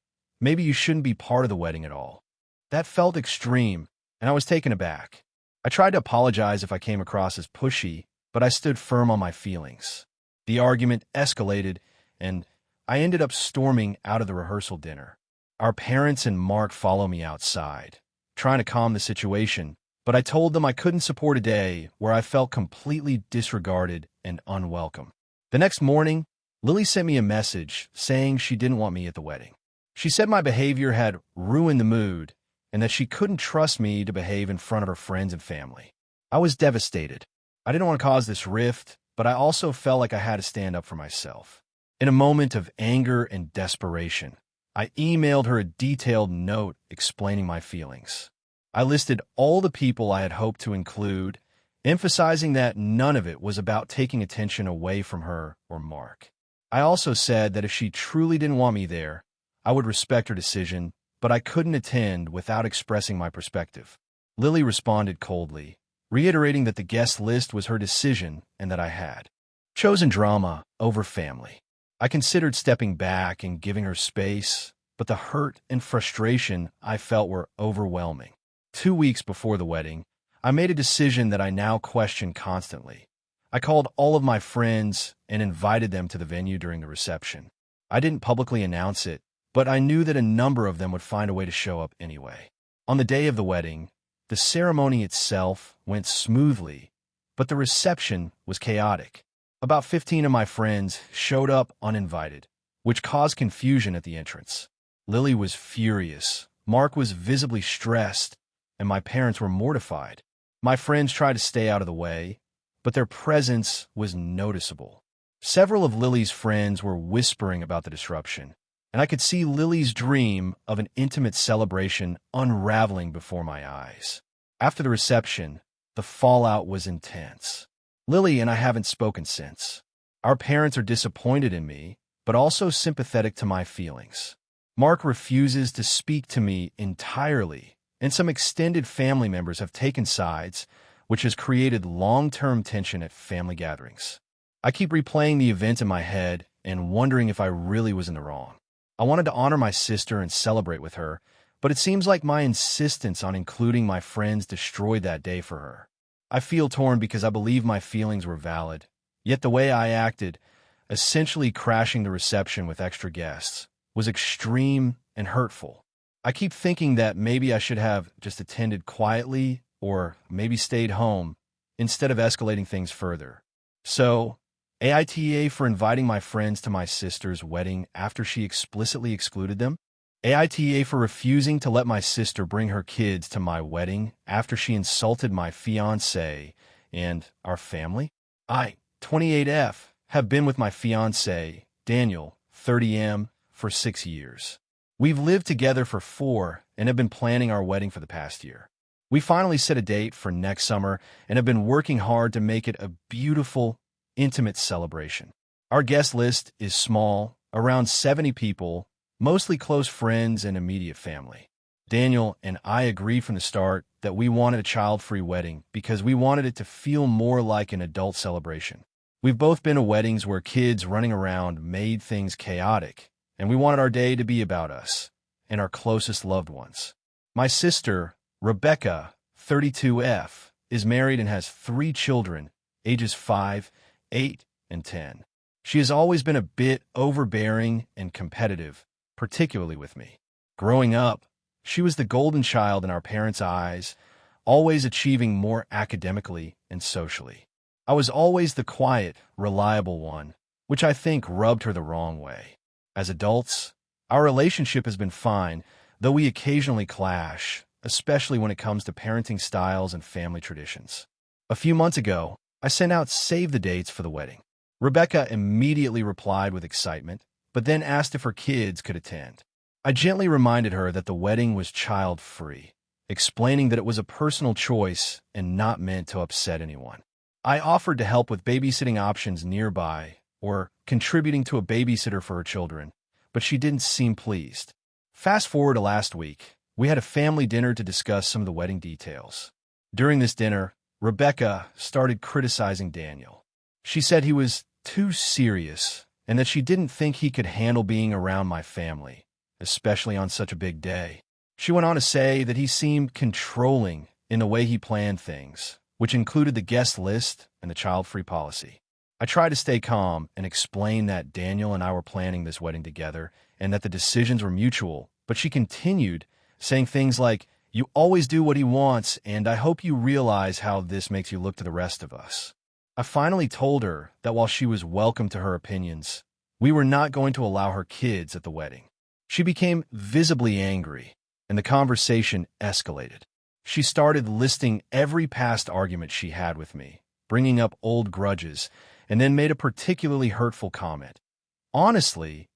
maybe you shouldn't be part of the wedding at all." That felt extreme, and I was taken aback. I tried to apologize if I came across as pushy, but I stood firm on my feelings. The argument escalated, and I ended up storming out of the rehearsal dinner. Our parents and Mark followed me outside, trying to calm the situation, but I told them I couldn't support a day where I felt completely disregarded and unwelcome. The next morning, Lily sent me a message saying she didn't want me at the wedding. She said my behavior had ruined the mood and that she couldn't trust me to behave in front of her friends and family. I was devastated. I didn't want to cause this rift, but I also felt like I had to stand up for myself. In a moment of anger and desperation, I emailed her a detailed note explaining my feelings. I listed all the people I had hoped to include, emphasizing that none of it was about taking attention away from her or Mark. I also said that if she truly didn't want me there, I would respect her decision, but I couldn't attend without expressing my perspective. Lily responded coldly, reiterating that the guest list was her decision and that I had chosen drama over family. I considered stepping back and giving her space, but the hurt and frustration I felt were overwhelming. 2 weeks before the wedding, I made a decision that I now question constantly. I called all of my friends and invited them to the venue during the reception. I didn't publicly announce it, but I knew that a number of them would find a way to show up anyway. On the day of the wedding, the ceremony itself went smoothly, but the reception was chaotic. About 15 of my friends showed up uninvited, which caused confusion at the entrance. Lily was furious, Mark was visibly stressed, and my parents were mortified. My friends tried to stay out of the way, but their presence was noticeable. Several of Lily's friends were whispering about the disruption, and I could see Lily's dream of an intimate celebration unraveling before my eyes. After the reception, the fallout was intense. Lily and I haven't spoken since. Our parents are disappointed in me, but also sympathetic to my feelings. Mark refuses to speak to me entirely, and some extended family members have taken sides, which has created long-term tension at family gatherings. I keep replaying the event in my head and wondering if I really was in the wrong. I wanted to honor my sister and celebrate with her, but it seems like my insistence on including my friends destroyed that day for her. I feel torn because I believe my feelings were valid, yet the way I acted, essentially crashing the reception with extra guests, was extreme and hurtful. I keep thinking that maybe I should have just attended quietly or maybe stayed home instead of escalating things further. So, AITA for inviting my friends to my sister's wedding after she explicitly excluded them. AITA for refusing to let my sister bring her kids to my wedding after she insulted my fiancé and our family. I, 28F, have been with my fiancé, Daniel, 30M, for 6 years. We've lived together for 4 and have been planning our wedding for the past year. We finally set a date for next summer and have been working hard to make it a beautiful, intimate celebration. Our guest list is small, around 70 people, mostly close friends and immediate family. Daniel and I agreed from the start that we wanted a child-free wedding because we wanted it to feel more like an adult celebration. We've both been to weddings where kids running around made things chaotic, and we wanted our day to be about us and our closest loved ones. My sister, Rebecca, 32F, is married and has 3 children, ages 5, 8, and 10. She has always been a bit overbearing and competitive, particularly with me. Growing up, she was the golden child in our parents' eyes, always achieving more academically and socially. I was always the quiet, reliable one, which I think rubbed her the wrong way. As adults, our relationship has been fine, though we occasionally clash, especially when it comes to parenting styles and family traditions. A few months ago, I sent out save the dates for the wedding. Rebecca immediately replied with excitement, but then asked if her kids could attend. I gently reminded her that the wedding was child-free, explaining that it was a personal choice and not meant to upset anyone. I offered to help with babysitting options nearby or contributing to a babysitter for her children, but she didn't seem pleased. Fast forward to last week, we had a family dinner to discuss some of the wedding details. During this dinner, Rebecca started criticizing Daniel. She said he was too serious and that she didn't think he could handle being around my family, especially on such a big day. She went on to say that he seemed controlling in the way he planned things, which included the guest list and the child-free policy. I tried to stay calm and explain that Daniel and I were planning this wedding together and that the decisions were mutual, but she continued, saying things like, "You always do what he wants, and I hope you realize how this makes you look to the rest of us." I finally told her that while she was welcome to her opinions, we were not going to allow her kids at the wedding. She became visibly angry, and the conversation escalated. She started listing every past argument she had with me, bringing up old grudges, and then made a particularly hurtful comment. "Honestly,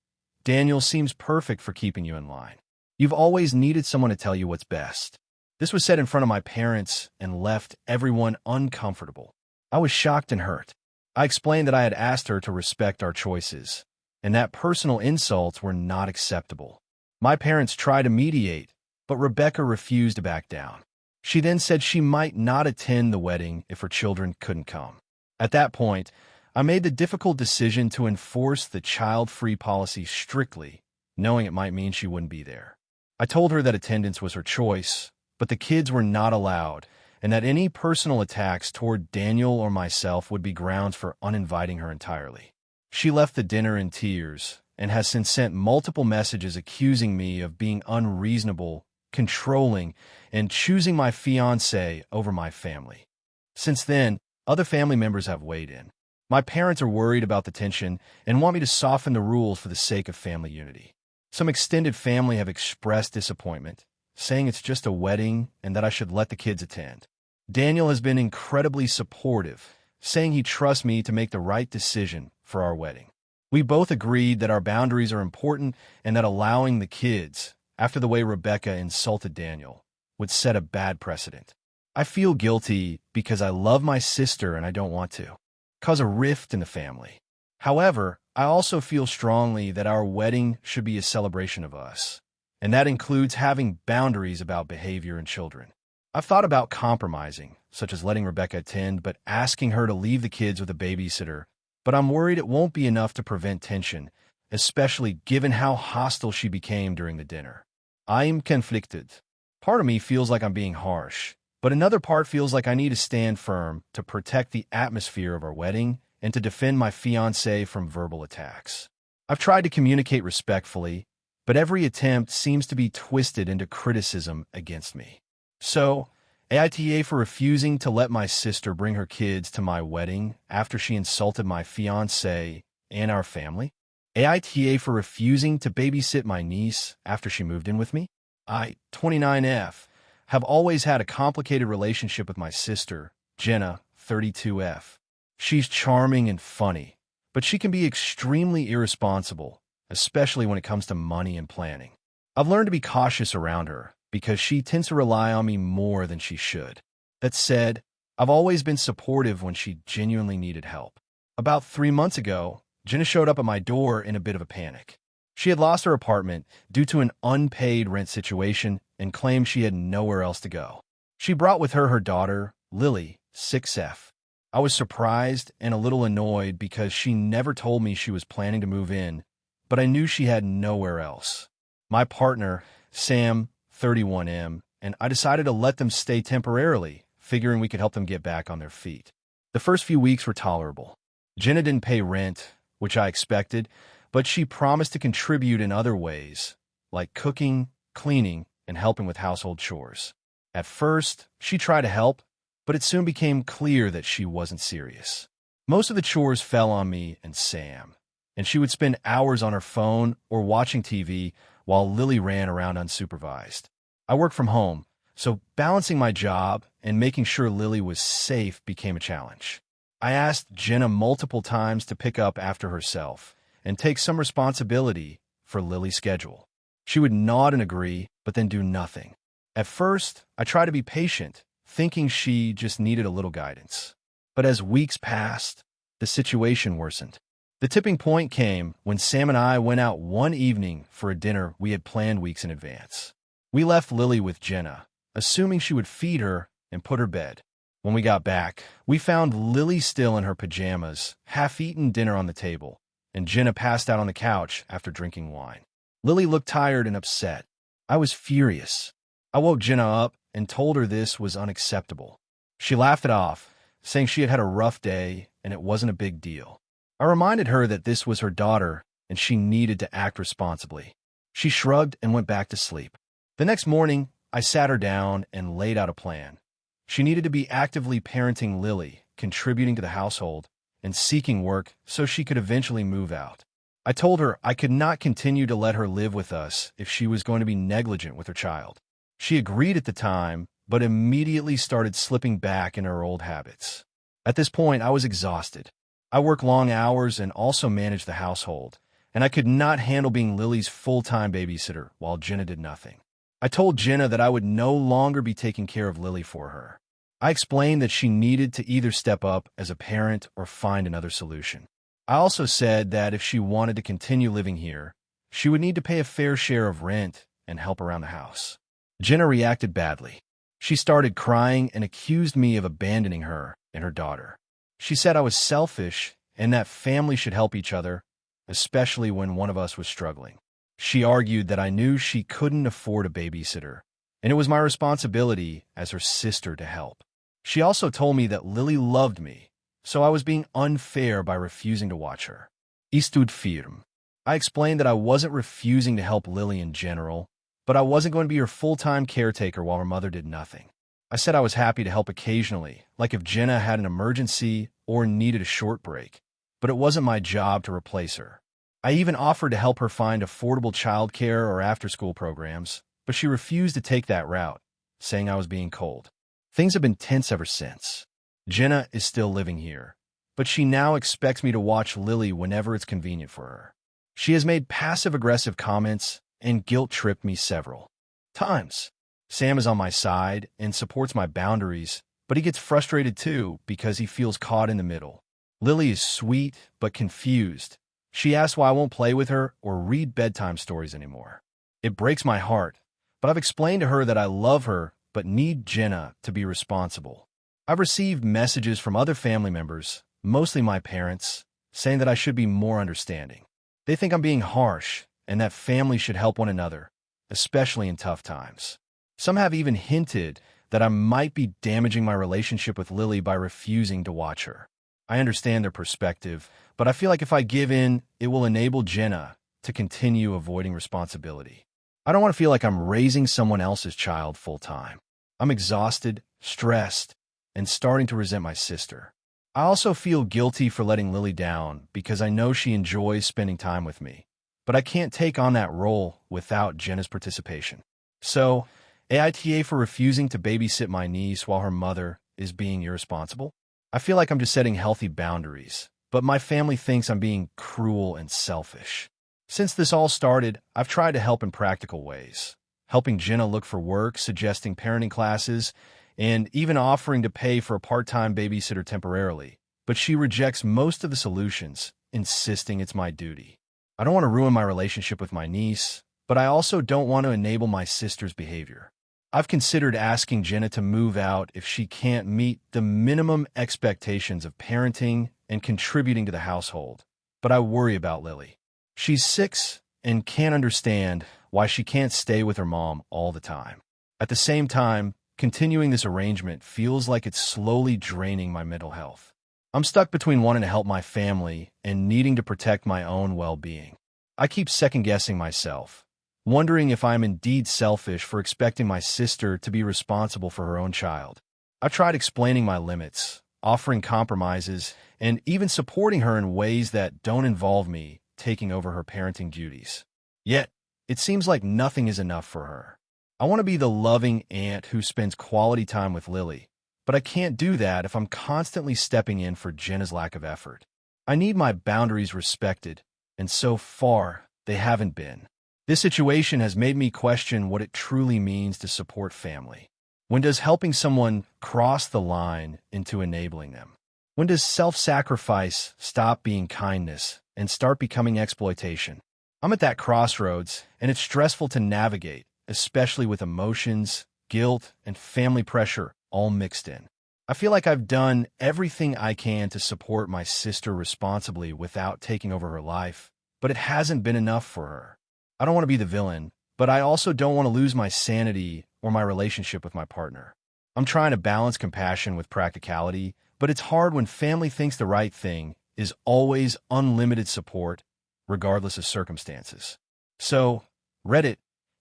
Daniel seems perfect for keeping you in line. You've always needed someone to tell you what's best." This was said in front of my parents and left everyone uncomfortable. I was shocked and hurt. I explained that I had asked her to respect our choices, and that personal insults were not acceptable. My parents tried to mediate, but Rebecca refused to back down. She then said she might not attend the wedding if her children couldn't come. At that point, I made the difficult decision to enforce the child-free policy strictly, knowing it might mean she wouldn't be there. I told her that attendance was her choice, but the kids were not allowed, and that any personal attacks toward Daniel or myself would be grounds for uninviting her entirely. She left the dinner in tears and has since sent multiple messages accusing me of being unreasonable, controlling, and choosing my fiancé over my family. Since then, other family members have weighed in. My parents are worried about the tension and want me to soften the rules for the sake of family unity. Some extended family have expressed disappointment, saying it's just a wedding and that I should let the kids attend. Daniel has been incredibly supportive, saying he trusts me to make the right decision for our wedding. We both agreed that our boundaries are important and that allowing the kids, after the way Rebecca insulted Daniel, would set a bad precedent. I feel guilty because I love my sister and I don't want to cause a rift in the family. However, I also feel strongly that our wedding should be a celebration of us, and that includes having boundaries about behavior and children. I've thought about compromising, such as letting Rebecca attend but asking her to leave the kids with a babysitter, but I'm worried it won't be enough to prevent tension, especially given how hostile she became during the dinner. I'm conflicted. Part of me feels like I'm being harsh, but another part feels like I need to stand firm to protect the atmosphere of our wedding and to defend my fiancé from verbal attacks. I've tried to communicate respectfully, but every attempt seems to be twisted into criticism against me. So, AITA for refusing to let my sister bring her kids to my wedding after she insulted my fiancé and our family. AITA for refusing to babysit my niece after she moved in with me. I, 29F, have always had a complicated relationship with my sister, Jenna, 32F. She's charming and funny, but she can be extremely irresponsible, especially when it comes to money and planning. I've learned to be cautious around her because she tends to rely on me more than she should. That said, I've always been supportive when she genuinely needed help. About 3 months ago, Jenna showed up at my door in a bit of a panic. She had lost her apartment due to an unpaid rent situation and claimed she had nowhere else to go. She brought with her her daughter, Lily, 6F. I was surprised and a little annoyed because she never told me she was planning to move in, but I knew she had nowhere else. My partner, Sam, 31M, and I decided to let them stay temporarily, figuring we could help them get back on their feet. The first few weeks were tolerable. Jenna didn't pay rent, which I expected, but she promised to contribute in other ways, like cooking, cleaning, and helping with household chores. At first, she tried to help, but it soon became clear that she wasn't serious. Most of the chores fell on me and Sam, and she would spend hours on her phone or watching TV while Lily ran around unsupervised. I work from home, so balancing my job and making sure Lily was safe became a challenge. I asked Jenna multiple times to pick up after herself and take some responsibility for Lily's schedule. She would nod and agree, but then do nothing. At first, I tried to be patient, thinking she just needed a little guidance. But as weeks passed, the situation worsened. The tipping point came when Sam and I went out one evening for a dinner we had planned weeks in advance. We left Lily with Jenna, assuming she would feed her and put her bed. When we got back, we found Lily still in her pajamas, half-eaten dinner on the table, and Jenna passed out on the couch after drinking wine. Lily looked tired and upset. I was furious. I woke Jenna up and told her this was unacceptable. She laughed it off, saying she had had a rough day and it wasn't a big deal. I reminded her that this was her daughter and she needed to act responsibly. She shrugged and went back to sleep. The next morning, I sat her down and laid out a plan. She needed to be actively parenting Lily, contributing to the household, and seeking work so she could eventually move out. I told her I could not continue to let her live with us if she was going to be negligent with her child. She agreed at the time, but immediately started slipping back in her old habits. At this point, I was exhausted. I work long hours and also manage the household, and I could not handle being Lily's full-time babysitter while Jenna did nothing. I told Jenna that I would no longer be taking care of Lily for her. I explained that she needed to either step up as a parent or find another solution. I also said that if she wanted to continue living here, she would need to pay a fair share of rent and help around the house. Jenna reacted badly. She started crying and accused me of abandoning her and her daughter. She said I was selfish and that family should help each other, especially when one of us was struggling. She argued that I knew she couldn't afford a babysitter, and it was my responsibility as her sister to help. She also told me that Lily loved me, so I was being unfair by refusing to watch her. Istud firm. I explained that I wasn't refusing to help Lily in general, but I wasn't going to be her full-time caretaker while her mother did nothing. I said I was happy to help occasionally, like if Jenna had an emergency or needed a short break, but it wasn't my job to replace her. I even offered to help her find affordable childcare or after-school programs, but she refused to take that route, saying I was being cold. Things have been tense ever since. Jenna is still living here, but she now expects me to watch Lily whenever it's convenient for her. She has made passive-aggressive comments and guilt-tripped me several times. Sam is on my side and supports my boundaries, but he gets frustrated too because he feels caught in the middle. Lily is sweet but confused. She asks why I won't play with her or read bedtime stories anymore. It breaks my heart, but I've explained to her that I love her but need Jenna to be responsible. I've received messages from other family members, mostly my parents, saying that I should be more understanding. They think I'm being harsh and that families should help one another, especially in tough times. Some have even hinted that I might be damaging my relationship with Lily by refusing to watch her. I understand their perspective, but I feel like if I give in, it will enable Jenna to continue avoiding responsibility. I don't want to feel like I'm raising someone else's child full-time. I'm exhausted, stressed, and starting to resent my sister. I also feel guilty for letting Lily down because I know she enjoys spending time with me, but I can't take on that role without Jenna's participation. So, AITA for refusing to babysit my niece while her mother is being irresponsible? I feel like I'm just setting healthy boundaries, but my family thinks I'm being cruel and selfish. Since this all started, I've tried to help in practical ways, helping Jenna look for work, suggesting parenting classes, and even offering to pay for a part-time babysitter temporarily. But she rejects most of the solutions, insisting it's my duty. I don't want to ruin my relationship with my niece, but I also don't want to enable my sister's behavior. I've considered asking Jenna to move out if she can't meet the minimum expectations of parenting and contributing to the household, but I worry about Lily. She's 6 and can't understand why she can't stay with her mom all the time. At the same time, continuing this arrangement feels like it's slowly draining my mental health. I'm stuck between wanting to help my family and needing to protect my own well-being. I keep second-guessing myself, wondering if I'm indeed selfish for expecting my sister to be responsible for her own child. I've tried explaining my limits, offering compromises, and even supporting her in ways that don't involve me taking over her parenting duties. Yet, it seems like nothing is enough for her. I want to be the loving aunt who spends quality time with Lily, but I can't do that if I'm constantly stepping in for Jenna's lack of effort. I need my boundaries respected, and so far, they haven't been. This situation has made me question what it truly means to support family. When does helping someone cross the line into enabling them? When does self-sacrifice stop being kindness and start becoming exploitation? I'm at that crossroads, and it's stressful to navigate, especially with emotions, guilt, and family pressure all mixed in. I feel like I've done everything I can to support my sister responsibly without taking over her life, but it hasn't been enough for her. I don't want to be the villain, but I also don't want to lose my sanity or my relationship with my partner. I'm trying to balance compassion with practicality, but it's hard when family thinks the right thing is always unlimited support, regardless of circumstances. So, Reddit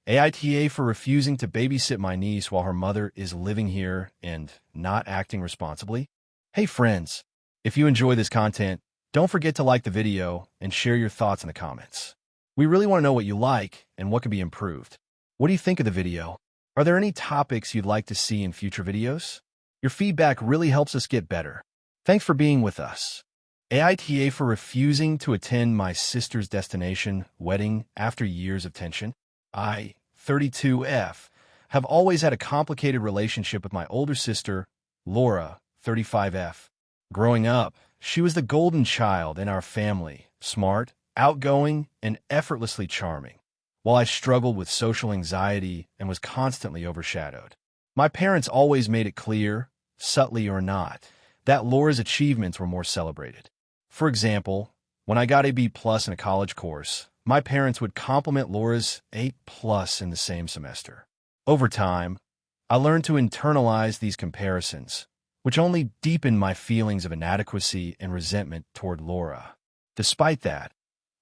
AITA for refusing to babysit my niece while her mother is living here and not acting responsibly. Hey friends, if you enjoy this content, don't forget to like the video and share your thoughts in the comments. We really want to know what you like and what can be improved. What do you think of the video? Are there any topics you'd like to see in future videos? Your feedback really helps us get better. Thanks for being with us. AITA for refusing to attend my sister's destination wedding after years of tension. I, 32F, have always had a complicated relationship with my older sister, Laura, 35F. Growing up, she was the golden child in our family, smart, outgoing, and effortlessly charming, while I struggled with social anxiety and was constantly overshadowed. My parents always made it clear, subtly or not, that Laura's achievements were more celebrated. For example, when I got a B+ in a college course, my parents would compliment Laura's A+ in the same semester. Over time, I learned to internalize these comparisons, which only deepened my feelings of inadequacy and resentment toward Laura. Despite that,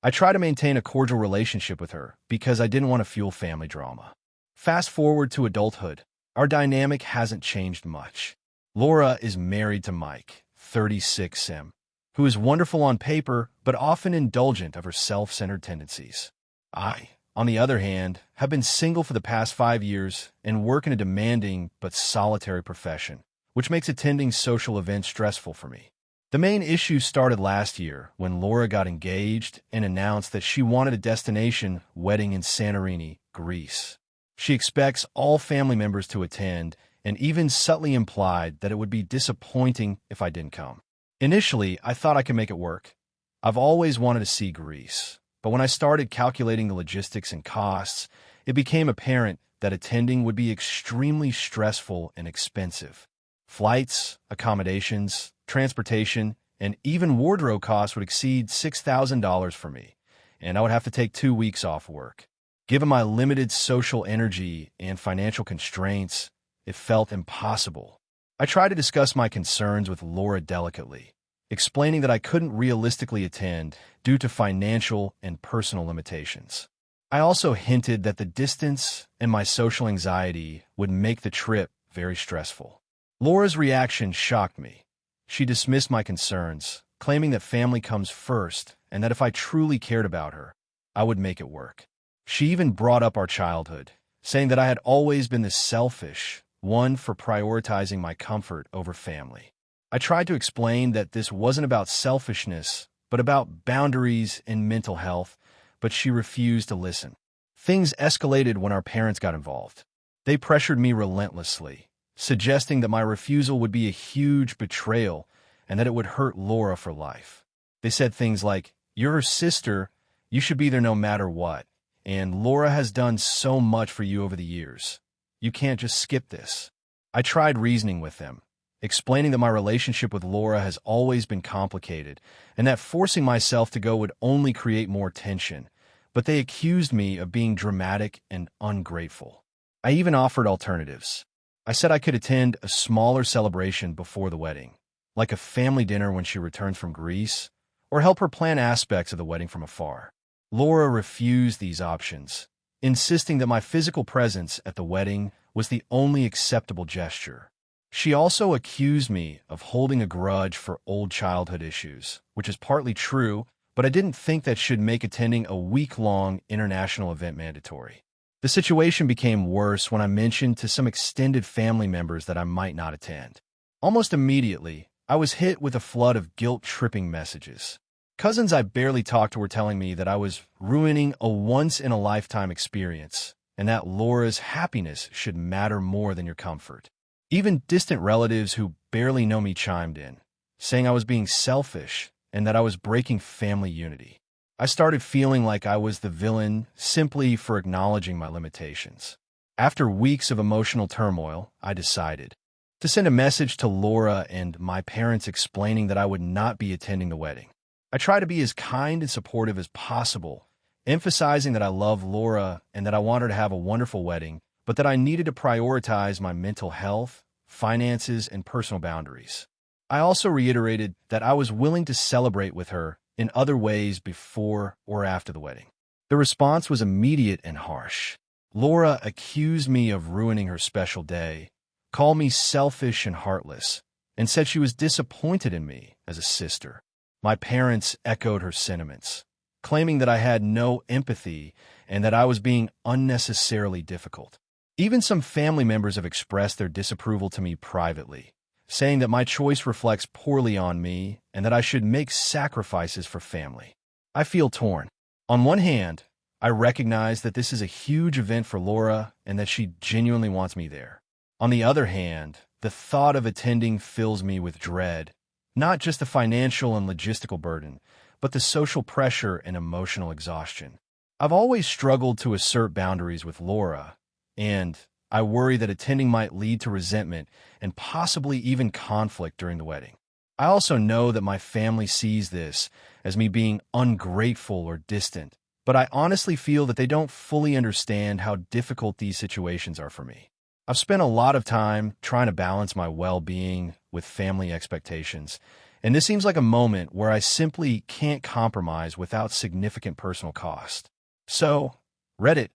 I try to maintain a cordial relationship with her because I didn't want to fuel family drama. Fast forward to adulthood, our dynamic hasn't changed much. Laura is married to Mike, 36M, who is wonderful on paper but often indulgent of her self-centered tendencies. I, on the other hand, have been single for the past 5 years and work in a demanding but solitary profession, which makes attending social events stressful for me. The main issue started last year when Laura got engaged and announced that she wanted a destination wedding in Santorini, Greece. She expects all family members to attend and even subtly implied that it would be disappointing if I didn't come. Initially, I thought I could make it work. I've always wanted to see Greece, but when I started calculating the logistics and costs, it became apparent that attending would be extremely stressful and expensive. Flights, accommodations, transportation, and even wardrobe costs would exceed $6,000 for me, and I would have to take 2 weeks off work. Given my limited social energy and financial constraints, it felt impossible. I tried to discuss my concerns with Laura delicately, explaining that I couldn't realistically attend due to financial and personal limitations. I also hinted that the distance and my social anxiety would make the trip very stressful. Laura's reaction shocked me. She dismissed my concerns, claiming that family comes first and that if I truly cared about her, I would make it work. She even brought up our childhood, saying that I had always been the selfish one for prioritizing my comfort over family. I tried to explain that this wasn't about selfishness, but about boundaries and mental health, but she refused to listen. Things escalated when our parents got involved. They pressured me relentlessly, suggesting that my refusal would be a huge betrayal and that it would hurt Laura for life. They said things like, "You're her sister, you should be there no matter what, and Laura has done so much for you over the years. You can't just skip this." I tried reasoning with them, explaining that my relationship with Laura has always been complicated and that forcing myself to go would only create more tension, but they accused me of being dramatic and ungrateful. I even offered alternatives. I said I could attend a smaller celebration before the wedding, like a family dinner when she returns from Greece, or help her plan aspects of the wedding from afar. Laura refused these options, insisting that my physical presence at the wedding was the only acceptable gesture. She also accused me of holding a grudge for old childhood issues, which is partly true, but I didn't think that should make attending a week-long international event mandatory. The situation became worse when I mentioned to some extended family members that I might not attend. Almost immediately, I was hit with a flood of guilt-tripping messages. Cousins I barely talked to were telling me that I was ruining a once-in-a-lifetime experience and that Laura's happiness should matter more than your comfort. Even distant relatives who barely know me chimed in, saying I was being selfish and that I was breaking family unity. I started feeling like I was the villain simply for acknowledging my limitations. After weeks of emotional turmoil, I decided to send a message to Laura and my parents explaining that I would not be attending the wedding. I try to be as kind and supportive as possible, emphasizing that I love Laura and that I want her to have a wonderful wedding, but that I needed to prioritize my mental health, finances, and personal boundaries. I also reiterated that I was willing to celebrate with her in other ways before or after the wedding. The response was immediate and harsh. Laura accused me of ruining her special day, called me selfish and heartless, and said she was disappointed in me as a sister. My parents echoed her sentiments, claiming that I had no empathy and that I was being unnecessarily difficult. Even some family members have expressed their disapproval to me privately, saying that my choice reflects poorly on me and that I should make sacrifices for family. I feel torn. On one hand, I recognize that this is a huge event for Laura and that she genuinely wants me there. On the other hand, the thought of attending fills me with dread, not just the financial and logistical burden, but the social pressure and emotional exhaustion. I've always struggled to assert boundaries with Laura, and I worry that attending might lead to resentment and possibly even conflict during the wedding. I also know that my family sees this as me being ungrateful or distant, but I honestly feel that they don't fully understand how difficult these situations are for me. I've spent a lot of time trying to balance my well-being with family expectations, and this seems like a moment where I simply can't compromise without significant personal cost. So, Reddit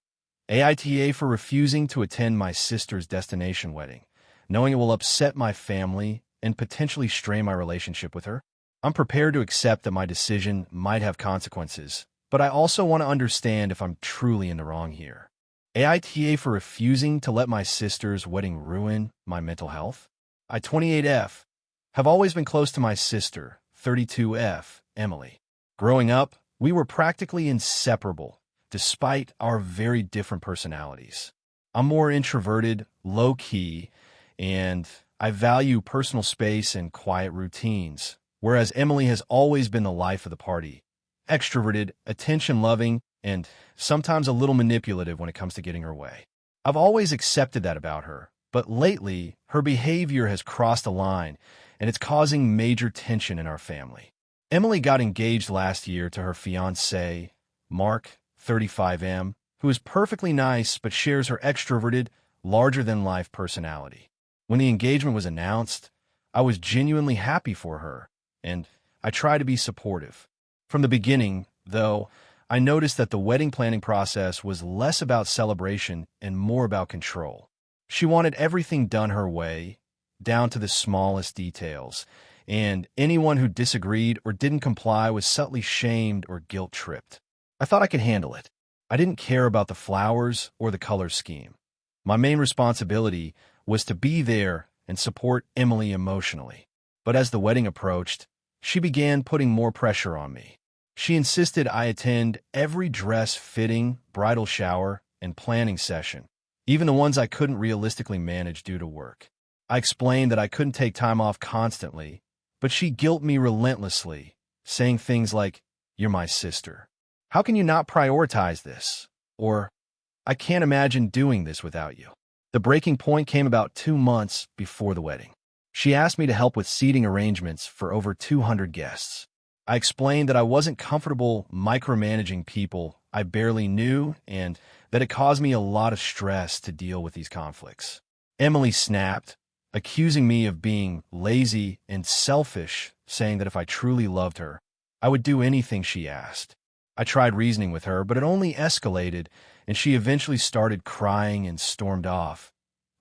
AITA for refusing to attend my sister's destination wedding, knowing it will upset my family and potentially strain my relationship with her. I'm prepared to accept that my decision might have consequences, but I also want to understand if I'm truly in the wrong here. AITA for refusing to let my sister's wedding ruin my mental health. I, 28F, have always been close to my sister, 32F, Emily. Growing up, we were practically inseparable, despite our very different personalities. I'm more introverted, low-key, and I value personal space and quiet routines, whereas Emily has always been the life of the party, extroverted, attention-loving, and sometimes a little manipulative when it comes to getting her way. I've always accepted that about her, but lately, her behavior has crossed a line, and it's causing major tension in our family. Emily got engaged last year to her fiancé, Mark, 35M, who is perfectly nice but shares her extroverted, larger-than-life personality. When the engagement was announced, I was genuinely happy for her, and I try to be supportive. From the beginning, though, I noticed that the wedding planning process was less about celebration and more about control. She wanted everything done her way, down to the smallest details, and anyone who disagreed or didn't comply was subtly shamed or guilt-tripped. I thought I could handle it. I didn't care about the flowers or the color scheme. My main responsibility was to be there and support Emily emotionally. But as the wedding approached, she began putting more pressure on me. She insisted I attend every dress fitting, bridal shower, and planning session, even the ones I couldn't realistically manage due to work. I explained that I couldn't take time off constantly, but she guilt me relentlessly, saying things like, "You're my sister. How can you not prioritize this?" Or, "I can't imagine doing this without you." The breaking point came about 2 months before the wedding. She asked me to help with seating arrangements for over 200 guests. I explained that I wasn't comfortable micromanaging people I barely knew and that it caused me a lot of stress to deal with these conflicts. Emily snapped, accusing me of being lazy and selfish, saying that if I truly loved her, I would do anything she asked. I tried reasoning with her, but it only escalated, and she eventually started crying and stormed off,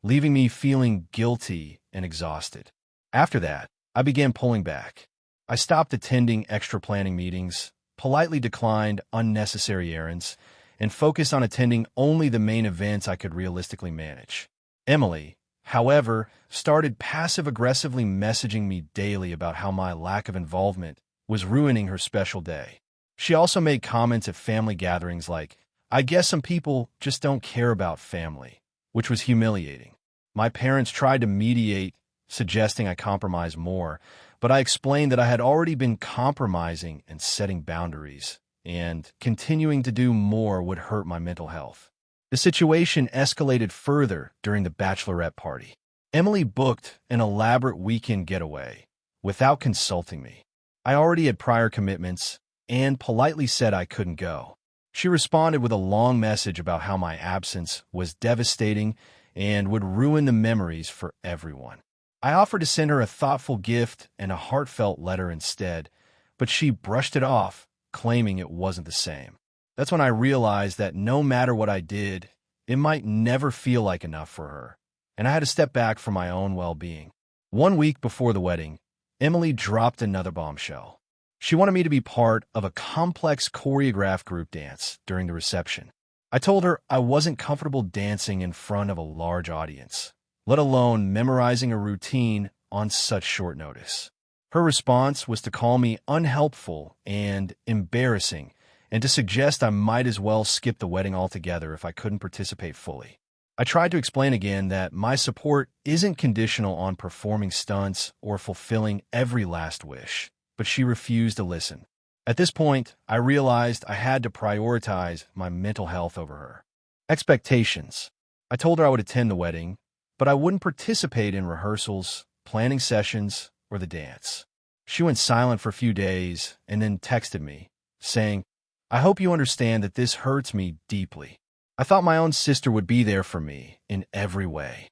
leaving me feeling guilty and exhausted. After that, I began pulling back. I stopped attending extra planning meetings, politely declined unnecessary errands, and focused on attending only the main events I could realistically manage. Emily, however, started passive-aggressively messaging me daily about how my lack of involvement was ruining her special day. She also made comments at family gatherings like, "I guess some people just don't care about family," which was humiliating. My parents tried to mediate, suggesting I compromise more, but I explained that I had already been compromising and setting boundaries, and continuing to do more would hurt my mental health. The situation escalated further during the bachelorette party. Emily booked an elaborate weekend getaway without consulting me. I already had prior commitments and politely said I couldn't go. She responded with a long message about how my absence was devastating and would ruin the memories for everyone. I offered to send her a thoughtful gift and a heartfelt letter instead, but she brushed it off, claiming it wasn't the same. That's when I realized that no matter what I did, it might never feel like enough for her, and I had to step back for my own well-being. 1 week before the wedding, Emily dropped another bombshell. She wanted me to be part of a complex choreographed group dance during the reception. I told her I wasn't comfortable dancing in front of a large audience, let alone memorizing a routine on such short notice. Her response was to call me unhelpful and embarrassing, and to suggest I might as well skip the wedding altogether if I couldn't participate fully. I tried to explain again that my support isn't conditional on performing stunts or fulfilling every last wish, but she refused to listen. At this point, I realized I had to prioritize my mental health over her. Expectations. I told her I would attend the wedding, but I wouldn't participate in rehearsals, planning sessions, or the dance. She went silent for a few days and then texted me, saying, "I hope you understand that this hurts me deeply. I thought my own sister would be there for me in every way."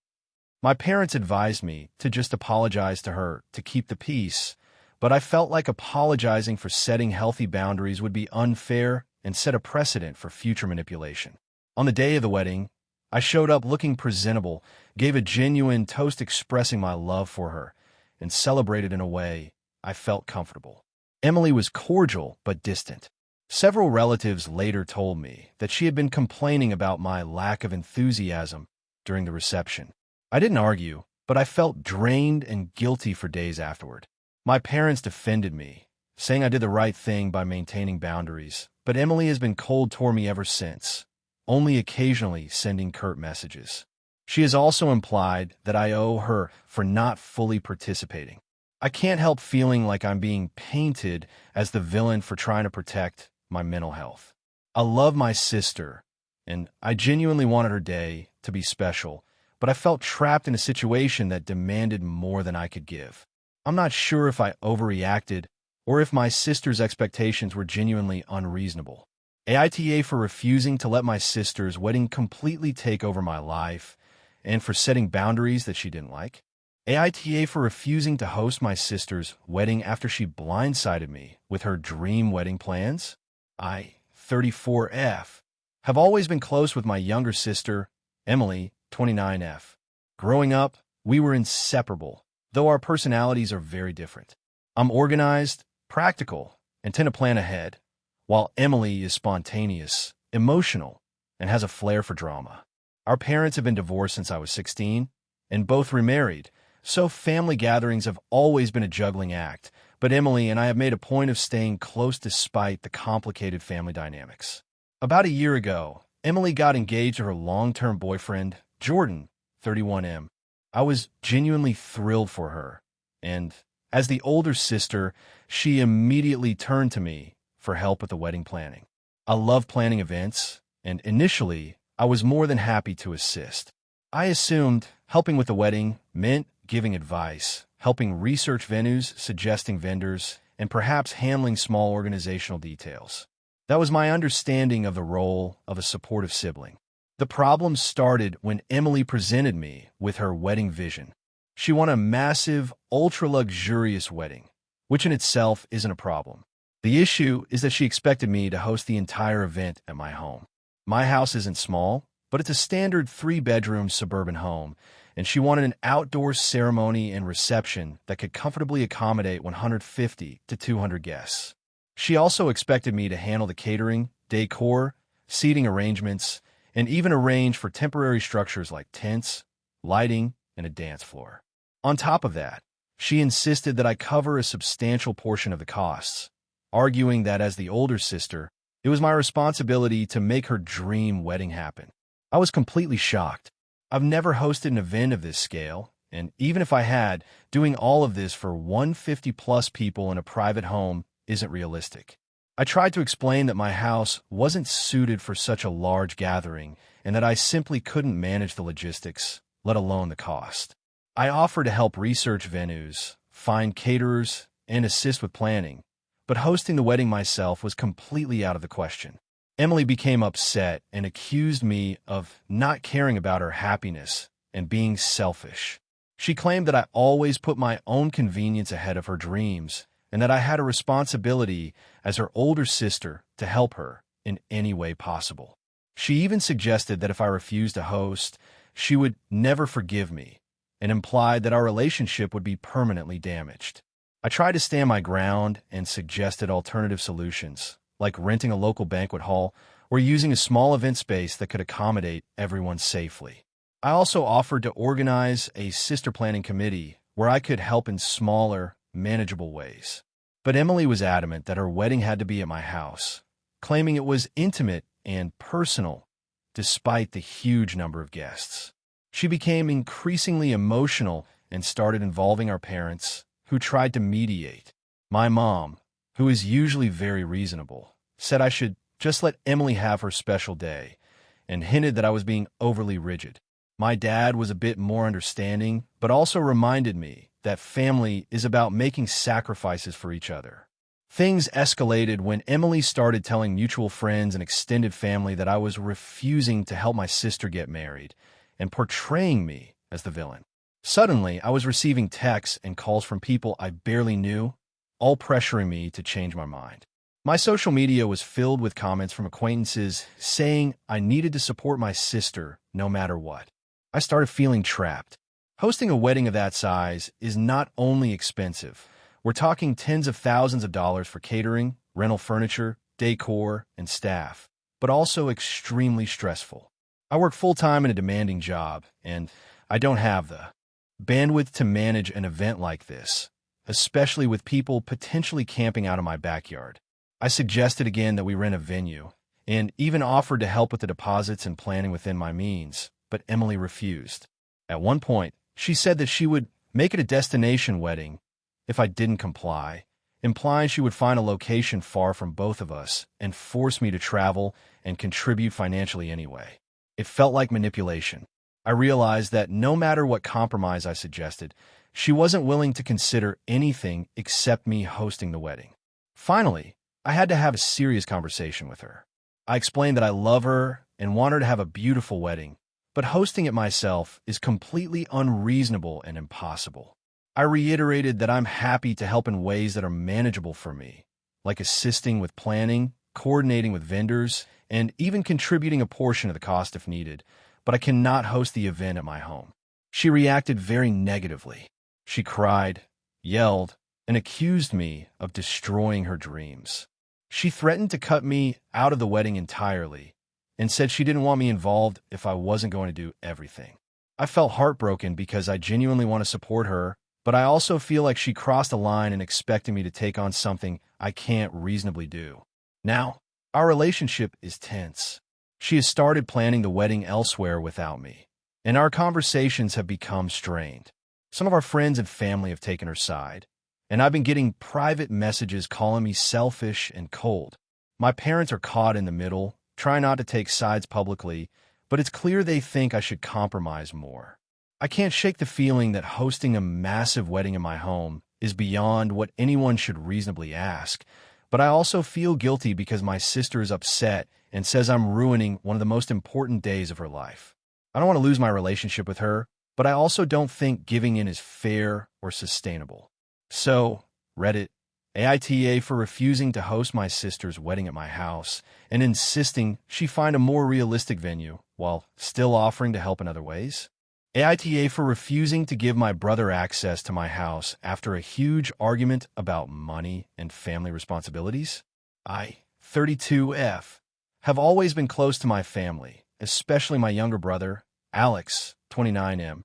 My parents advised me to just apologize to her to keep the peace, but I felt like apologizing for setting healthy boundaries would be unfair and set a precedent for future manipulation. On the day of the wedding, I showed up looking presentable, gave a genuine toast expressing my love for her, and celebrated in a way I felt comfortable. Emily was cordial but distant. Several relatives later told me that she had been complaining about my lack of enthusiasm during the reception. I didn't argue, but I felt drained and guilty for days afterward. My parents defended me, saying I did the right thing by maintaining boundaries, but Emily has been cold toward me ever since, only occasionally sending curt messages. She has also implied that I owe her for not fully participating. I can't help feeling like I'm being painted as the villain for trying to protect my mental health. I love my sister, and I genuinely wanted her day to be special, but I felt trapped in a situation that demanded more than I could give. I'm not sure if I overreacted or if my sister's expectations were genuinely unreasonable. AITA for refusing to let my sister's wedding completely take over my life and for setting boundaries that she didn't like. AITA for refusing to host my sister's wedding after she blindsided me with her dream wedding plans. I, 34F, have always been close with my younger sister, Emily, 29F. Growing up, we were inseparable, though our personalities are very different. I'm organized, practical, and tend to plan ahead, while Emily is spontaneous, emotional, and has a flair for drama. Our parents have been divorced since I was 16, and both remarried, so family gatherings have always been a juggling act, but Emily and I have made a point of staying close despite the complicated family dynamics. About a year ago, Emily got engaged to her long-term boyfriend, Jordan, 31M. I was genuinely thrilled for her, and as the older sister, she immediately turned to me for help with the wedding planning. I love planning events, and initially, I was more than happy to assist. I assumed helping with the wedding meant giving advice, helping research venues, suggesting vendors, and perhaps handling small organizational details. That was my understanding of the role of a supportive sibling. The problem started when Emily presented me with her wedding vision. She wanted a massive, ultra-luxurious wedding, which in itself isn't a problem. The issue is that she expected me to host the entire event at my home. My house isn't small, but it's a standard 3-bedroom suburban home, and she wanted an outdoor ceremony and reception that could comfortably accommodate 150 to 200 guests. She also expected me to handle the catering, decor, seating arrangements, and even arrange for temporary structures like tents, lighting, and a dance floor. On top of that, she insisted that I cover a substantial portion of the costs, arguing that as the older sister, it was my responsibility to make her dream wedding happen. I was completely shocked. I've never hosted an event of this scale, and even if I had, doing all of this for 150-plus people in a private home isn't realistic. I tried to explain that my house wasn't suited for such a large gathering and that I simply couldn't manage the logistics, let alone the cost. I offered to help research venues, find caterers, and assist with planning, but hosting the wedding myself was completely out of the question. Emily became upset and accused me of not caring about her happiness and being selfish. She claimed that I always put my own convenience ahead of her dreams and that I had a responsibility as her older sister to help her in any way possible. She even suggested that if I refused to host, she would never forgive me, and implied that our relationship would be permanently damaged. I tried to stand my ground and suggested alternative solutions, like renting a local banquet hall or using a small event space that could accommodate everyone safely. I also offered to organize a sister planning committee where I could help in smaller, manageable ways. But Emily was adamant that her wedding had to be at my house, claiming it was intimate and personal, despite the huge number of guests. She became increasingly emotional and started involving our parents, who tried to mediate. My mom, who is usually very reasonable, said I should just let Emily have her special day, and hinted that I was being overly rigid. My dad was a bit more understanding, but also reminded me that family is about making sacrifices for each other. Things escalated when Emily started telling mutual friends and extended family that I was refusing to help my sister get married and portraying me as the villain. Suddenly, I was receiving texts and calls from people I barely knew, all pressuring me to change my mind. My social media was filled with comments from acquaintances saying I needed to support my sister no matter what. I started feeling trapped. Hosting a wedding of that size is not only expensive. We're talking tens of thousands of dollars for catering, rental furniture, decor, and staff, but also extremely stressful. I work full-time in a demanding job, and I don't have the bandwidth to manage an event like this, especially with people potentially camping out of my backyard. I suggested again that we rent a venue, and even offered to help with the deposits and planning within my means, but Emily refused. At one point, she said that she would make it a destination wedding if I didn't comply, implying she would find a location far from both of us and force me to travel and contribute financially anyway. It felt like manipulation. I realized that no matter what compromise I suggested, she wasn't willing to consider anything except me hosting the wedding. Finally, I had to have a serious conversation with her. I explained that I love her and want her to have a beautiful wedding, but hosting it myself is completely unreasonable and impossible. I reiterated that I'm happy to help in ways that are manageable for me, like assisting with planning, coordinating with vendors, and even contributing a portion of the cost if needed, but I cannot host the event at my home. She reacted very negatively. She cried, yelled, and accused me of destroying her dreams. She threatened to cut me out of the wedding entirely and said she didn't want me involved if I wasn't going to do everything. I felt heartbroken because I genuinely want to support her, but I also feel like she crossed a line and expected me to take on something I can't reasonably do. Now, our relationship is tense. She has started planning the wedding elsewhere without me, and our conversations have become strained. Some of our friends and family have taken her side, and I've been getting private messages calling me selfish and cold. My parents are caught in the middle, trying not to take sides publicly, but it's clear they think I should compromise more. I can't shake the feeling that hosting a massive wedding in my home is beyond what anyone should reasonably ask, but I also feel guilty because my sister is upset and says I'm ruining one of the most important days of her life. I don't want to lose my relationship with her, but I also don't think giving in is fair or sustainable. So, Reddit AITA for refusing to host my sister's wedding at my house and insisting she find a more realistic venue while still offering to help in other ways. AITA for refusing to give my brother access to my house after a huge argument about money and family responsibilities. I, 32F, have always been close to my family, especially my younger brother, Alex, 29M.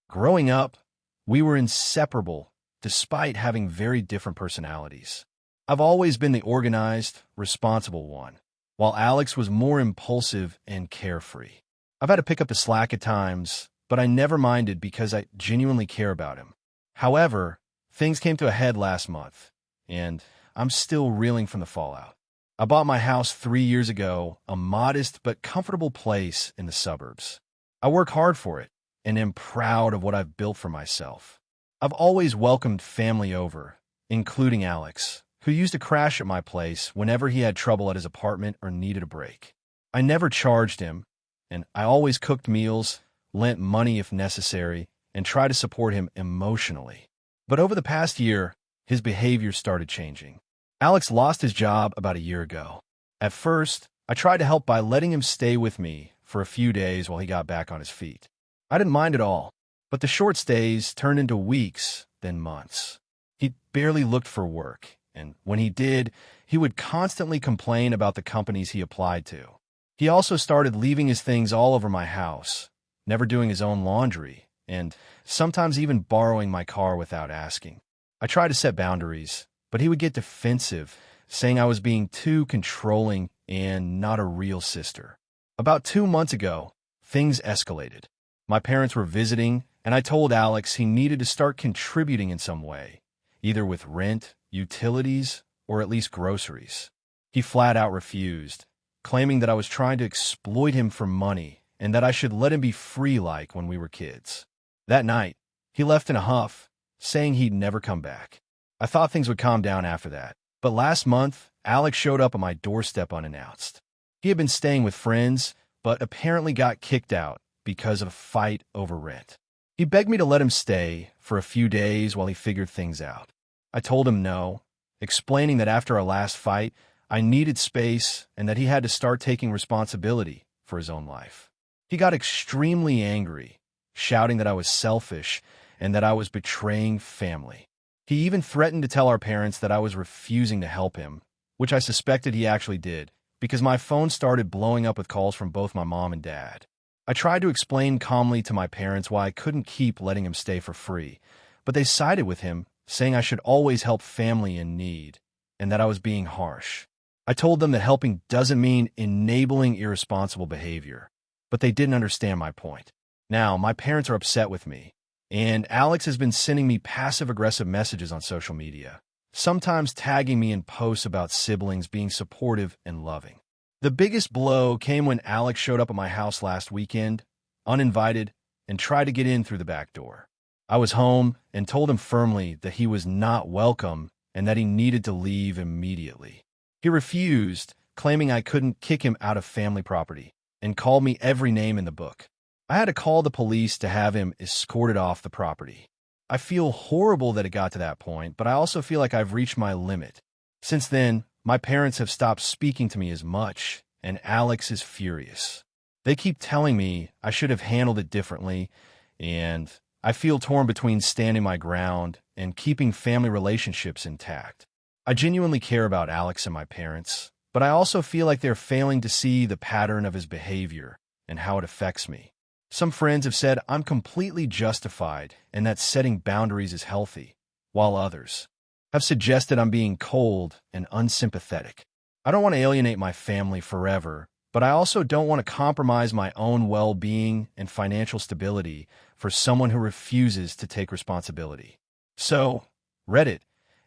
Growing up, we were inseparable despite having very different personalities. I've always been the organized, responsible one, while Alex was more impulsive and carefree. I've had to pick up the slack at times, but I never minded because I genuinely care about him. However, things came to a head last month, and I'm still reeling from the fallout. I bought my house 3 years ago, a modest but comfortable place in the suburbs. I work hard for it and am proud of what I've built for myself. I've always welcomed family over, including Alex, who used to crash at my place whenever he had trouble at his apartment or needed a break. I never charged him, and I always cooked meals, lent money if necessary, and tried to support him emotionally. But over the past year, his behavior started changing. Alex lost his job about a year ago. At first, I tried to help by letting him stay with me for a few days while he got back on his feet. I didn't mind at all, but the short stays turned into weeks, then months. He barely looked for work, and when he did, he would constantly complain about the companies he applied to. He also started leaving his things all over my house, never doing his own laundry, and sometimes even borrowing my car without asking. I tried to set boundaries, but he would get defensive, saying I was being too controlling and not a real sister. About 2 months ago, things escalated. My parents were visiting, and I told Alex he needed to start contributing in some way, either with rent, utilities, or at least groceries. He flat out refused, claiming that I was trying to exploit him for money and that I should let him be free like when we were kids. That night, he left in a huff, saying he'd never come back. I thought things would calm down after that, but last month, Alex showed up at my doorstep unannounced. He had been staying with friends, but apparently got kicked out because of a fight over rent. He begged me to let him stay for a few days while he figured things out. I told him no, explaining that after our last fight, I needed space and that he had to start taking responsibility for his own life. He got extremely angry, shouting that I was selfish and that I was betraying family. He even threatened to tell our parents that I was refusing to help him, which I suspected he actually did, because my phone started blowing up with calls from both my mom and dad. I tried to explain calmly to my parents why I couldn't keep letting him stay for free, but they sided with him, saying I should always help family in need, and that I was being harsh. I told them that helping doesn't mean enabling irresponsible behavior, but they didn't understand my point. Now, my parents are upset with me, and Alex has been sending me passive-aggressive messages on social media, sometimes tagging me in posts about siblings being supportive and loving. The biggest blow came when Alex showed up at my house last weekend, uninvited, and tried to get in through the back door. I was home and told him firmly that he was not welcome and that he needed to leave immediately. He refused, claiming I couldn't kick him out of family property, and called me every name in the book. I had to call the police to have him escorted off the property. I feel horrible that it got to that point, but I also feel like I've reached my limit. Since then, my parents have stopped speaking to me as much, and Alex is furious. They keep telling me I should have handled it differently, and I feel torn between standing my ground and keeping family relationships intact. I genuinely care about Alex and my parents, but I also feel like they're failing to see the pattern of his behavior and how it affects me. Some friends have said I'm completely justified and that setting boundaries is healthy, while others have suggested I'm being cold and unsympathetic. I don't want to alienate my family forever, but I also don't want to compromise my own well-being and financial stability for someone who refuses to take responsibility. So, Reddit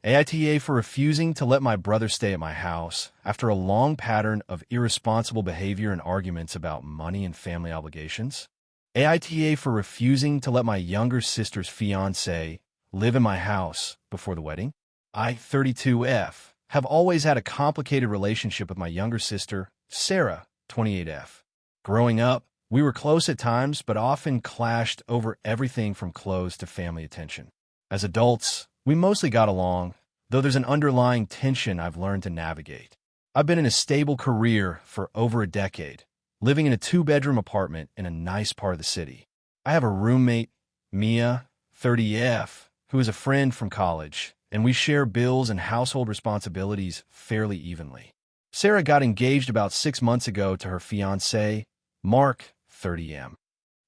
AITA for refusing to let my brother stay at my house after a long pattern of irresponsible behavior and arguments about money and family obligations. AITA for refusing to let my younger sister's fiancé live in my house before the wedding. I, 32F, have always had a complicated relationship with my younger sister, Sarah, 28F. Growing up, we were close at times, but often clashed over everything from clothes to family attention. As adults, we mostly got along, though there's an underlying tension I've learned to navigate. I've been in a stable career for over a decade, living in a 2-bedroom apartment in a nice part of the city. I have a roommate, Mia, 30F, who is a friend from college, and we share bills and household responsibilities fairly evenly. Sarah got engaged about 6 months ago to her fiancé, Mark, 30M.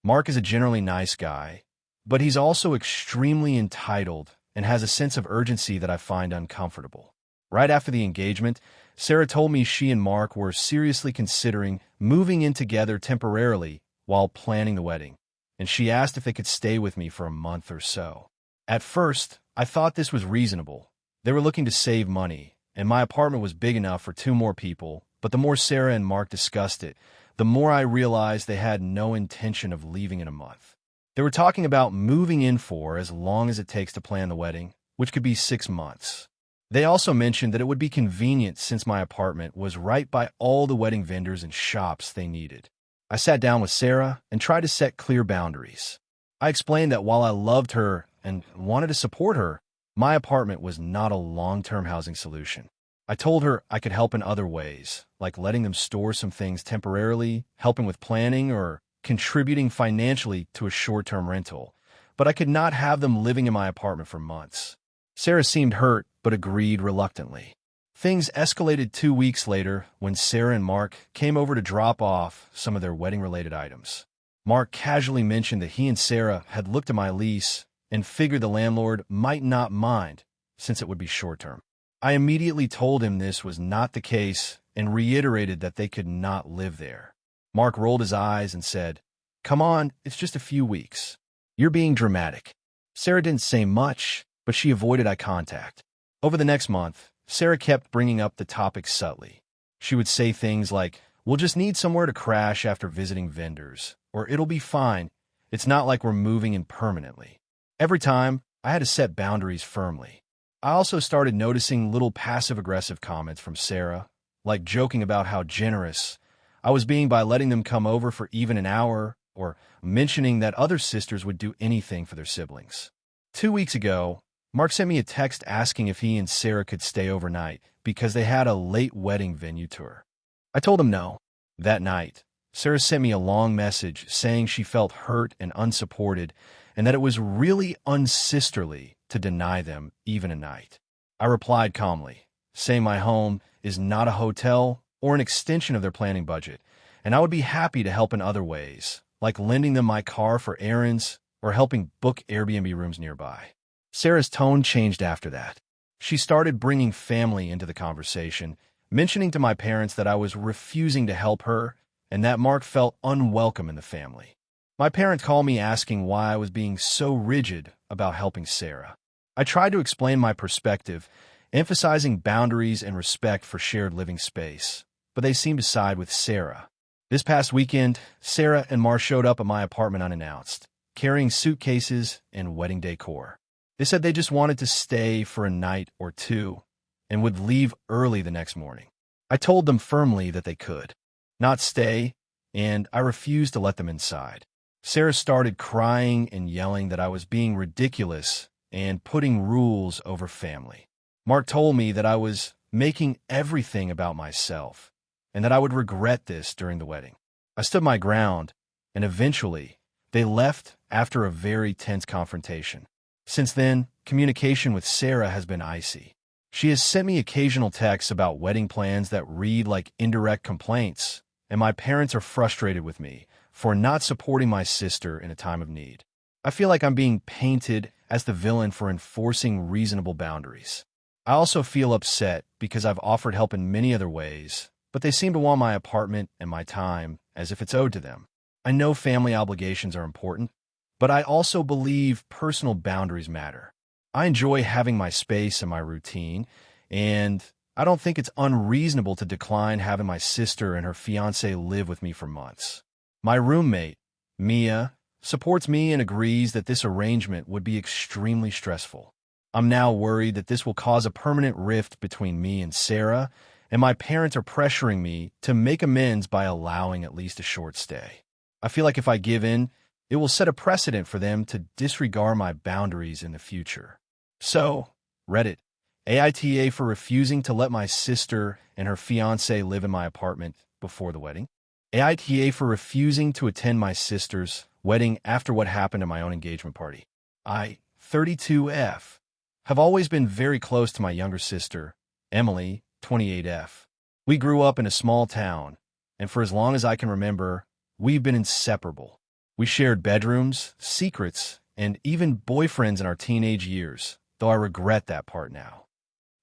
Mark is a generally nice guy, but he's also extremely entitled and has a sense of urgency that I find uncomfortable. Right after the engagement, Sarah told me she and Mark were seriously considering moving in together temporarily while planning the wedding, and she asked if they could stay with me for a month or so. At first, I thought this was reasonable. They were looking to save money, and my apartment was big enough for 2 more people, but the more Sarah and Mark discussed it, the more I realized they had no intention of leaving in a month. They were talking about moving in for as long as it takes to plan the wedding, which could be 6 months. They also mentioned that it would be convenient since my apartment was right by all the wedding vendors and shops they needed. I sat down with Sarah and tried to set clear boundaries. I explained that while I loved her and wanted to support her, my apartment was not a long-term housing solution. I told her I could help in other ways, like letting them store some things temporarily, helping with planning, or contributing financially to a short-term rental, but I could not have them living in my apartment for months. Sarah seemed hurt, but agreed reluctantly. Things escalated 2 weeks later when Sarah and Mark came over to drop off some of their wedding-related items. Mark casually mentioned that he and Sarah had looked at my lease and figured the landlord might not mind, since it would be short-term. I immediately told him this was not the case and reiterated that they could not live there. Mark rolled his eyes and said, "Come on, it's just a few weeks. You're being dramatic." Sarah didn't say much, but she avoided eye contact. Over the next month, Sarah kept bringing up the topic subtly. She would say things like, "We'll just need somewhere to crash after visiting vendors," or "It'll be fine. It's not like we're moving in permanently." Every time, I had to set boundaries firmly. I also started noticing little passive-aggressive comments from Sarah, like joking about how generous I was being by letting them come over for even an hour, or mentioning that other sisters would do anything for their siblings. 2 weeks ago, Mark sent me a text asking if he and Sarah could stay overnight because they had a late wedding venue tour. I told him no. That night, Sarah sent me a long message saying she felt hurt and unsupported and that it was really unsisterly to deny them even a night. I replied calmly, saying my home is not a hotel or an extension of their planning budget, and I would be happy to help in other ways, like lending them my car for errands or helping book Airbnb rooms nearby. Sarah's tone changed after that. She started bringing family into the conversation, mentioning to my parents that I was refusing to help her and that Mark felt unwelcome in the family. My parents called me asking why I was being so rigid about helping Sarah. I tried to explain my perspective, emphasizing boundaries and respect for shared living space, but they seemed to side with Sarah. This past weekend, Sarah and Mark showed up at my apartment unannounced, carrying suitcases and wedding decor. They said they just wanted to stay for a night or two and would leave early the next morning. I told them firmly that they could not stay, and I refused to let them inside. Sarah started crying and yelling that I was being ridiculous and putting rules over family. Mark told me that I was making everything about myself and that I would regret this during the wedding. I stood my ground, and eventually they left after a very tense confrontation. Since then, communication with Sarah has been icy. She has sent me occasional texts about wedding plans that read like indirect complaints, and my parents are frustrated with me for not supporting my sister in a time of need. I feel like I'm being painted as the villain for enforcing reasonable boundaries. I also feel upset because I've offered help in many other ways, but they seem to want my apartment and my time as if it's owed to them. I know family obligations are important, but I also believe personal boundaries matter. I enjoy having my space and my routine, and I don't think it's unreasonable to decline having my sister and her fiancé live with me for months. My roommate, Mia, supports me and agrees that this arrangement would be extremely stressful. I'm now worried that this will cause a permanent rift between me and Sarah, and my parents are pressuring me to make amends by allowing at least a short stay. I feel like if I give in, it will set a precedent for them to disregard my boundaries in the future. So, Reddit AITA for refusing to let my sister and her fiancé live in my apartment before the wedding. AITA for refusing to attend my sister's wedding after what happened at my own engagement party. I, 32F, have always been very close to my younger sister, Emily, 28F. We grew up in a small town, and for as long as I can remember, we've been inseparable. We shared bedrooms, secrets, and even boyfriends in our teenage years, though I regret that part now.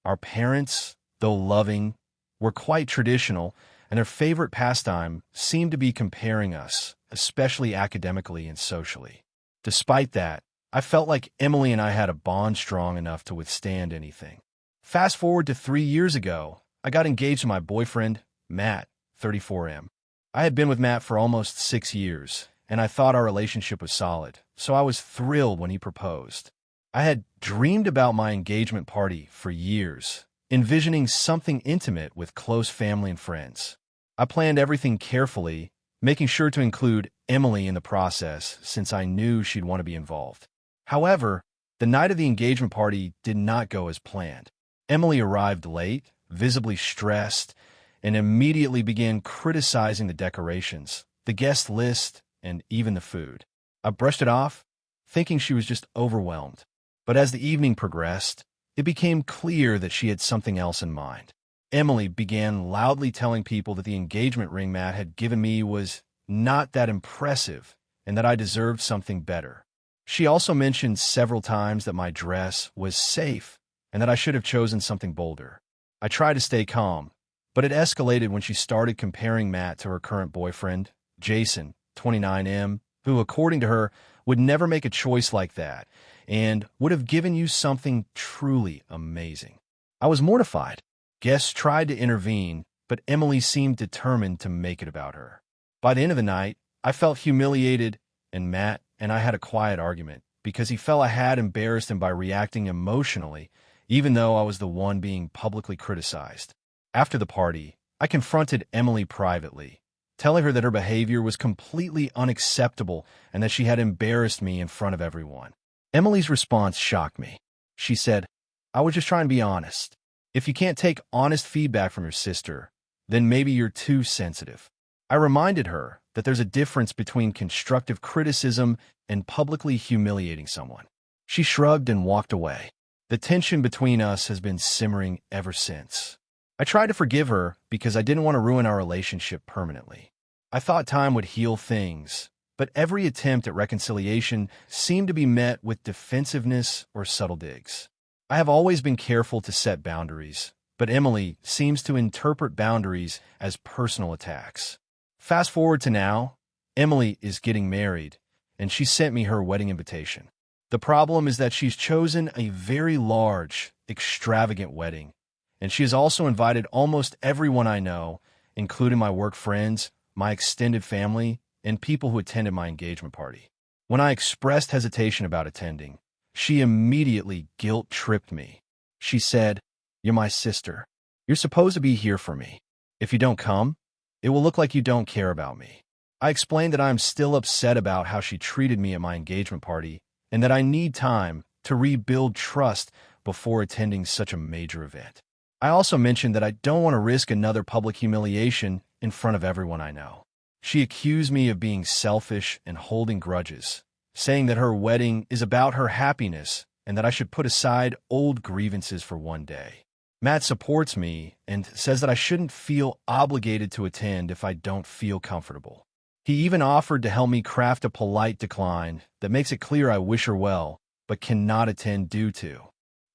Our parents, though loving, were quite traditional, and their favorite pastime seemed to be comparing us, especially academically and socially. Despite that, I felt like Emily and I had a bond strong enough to withstand anything. Fast forward to 3 years ago, I got engaged to my boyfriend, Matt, 34M. I had been with Matt for almost 6 years, and I thought our relationship was solid, so I was thrilled when he proposed. I had dreamed about my engagement party for years, envisioning something intimate with close family and friends. I planned everything carefully, making sure to include Emily in the process since I knew she'd want to be involved. However, the night of the engagement party did not go as planned. Emily arrived late, visibly stressed, and immediately began criticizing the decorations, the guest list, and even the food. I brushed it off, thinking she was just overwhelmed. But as the evening progressed, it became clear that she had something else in mind. Emily began loudly telling people that the engagement ring Matt had given me was not that impressive and that I deserved something better. She also mentioned several times that my dress was safe and that I should have chosen something bolder. I tried to stay calm, but it escalated when she started comparing Matt to her current boyfriend, Jason, 29M, who, according to her, would never make a choice like that and would have given you something truly amazing. I was mortified. Guests tried to intervene, but Emily seemed determined to make it about her. By the end of the night, I felt humiliated, and Matt and I had a quiet argument because he felt I had embarrassed him by reacting emotionally, even though I was the one being publicly criticized. After the party, I confronted Emily privately, telling her that her behavior was completely unacceptable and that she had embarrassed me in front of everyone. Emily's response shocked me. She said, "I was just trying to be honest. If you can't take honest feedback from your sister, then maybe you're too sensitive." I reminded her that there's a difference between constructive criticism and publicly humiliating someone. She shrugged and walked away. The tension between us has been simmering ever since. I tried to forgive her because I didn't want to ruin our relationship permanently. I thought time would heal things, but every attempt at reconciliation seemed to be met with defensiveness or subtle digs. I have always been careful to set boundaries, but Emily seems to interpret boundaries as personal attacks. Fast forward to now, Emily is getting married, and she sent me her wedding invitation. The problem is that she's chosen a very large, extravagant wedding, and she has also invited almost everyone I know, including my work friends, my extended family, and people who attended my engagement party. When I expressed hesitation about attending, she immediately guilt-tripped me. She said, "You're my sister. You're supposed to be here for me. If you don't come, it will look like you don't care about me." I explained that I am still upset about how she treated me at my engagement party and that I need time to rebuild trust before attending such a major event. I also mentioned that I don't want to risk another public humiliation in front of everyone I know. She accused me of being selfish and holding grudges, saying that her wedding is about her happiness and that I should put aside old grievances for one day. Matt supports me and says that I shouldn't feel obligated to attend if I don't feel comfortable. He even offered to help me craft a polite decline that makes it clear I wish her well, but cannot attend due to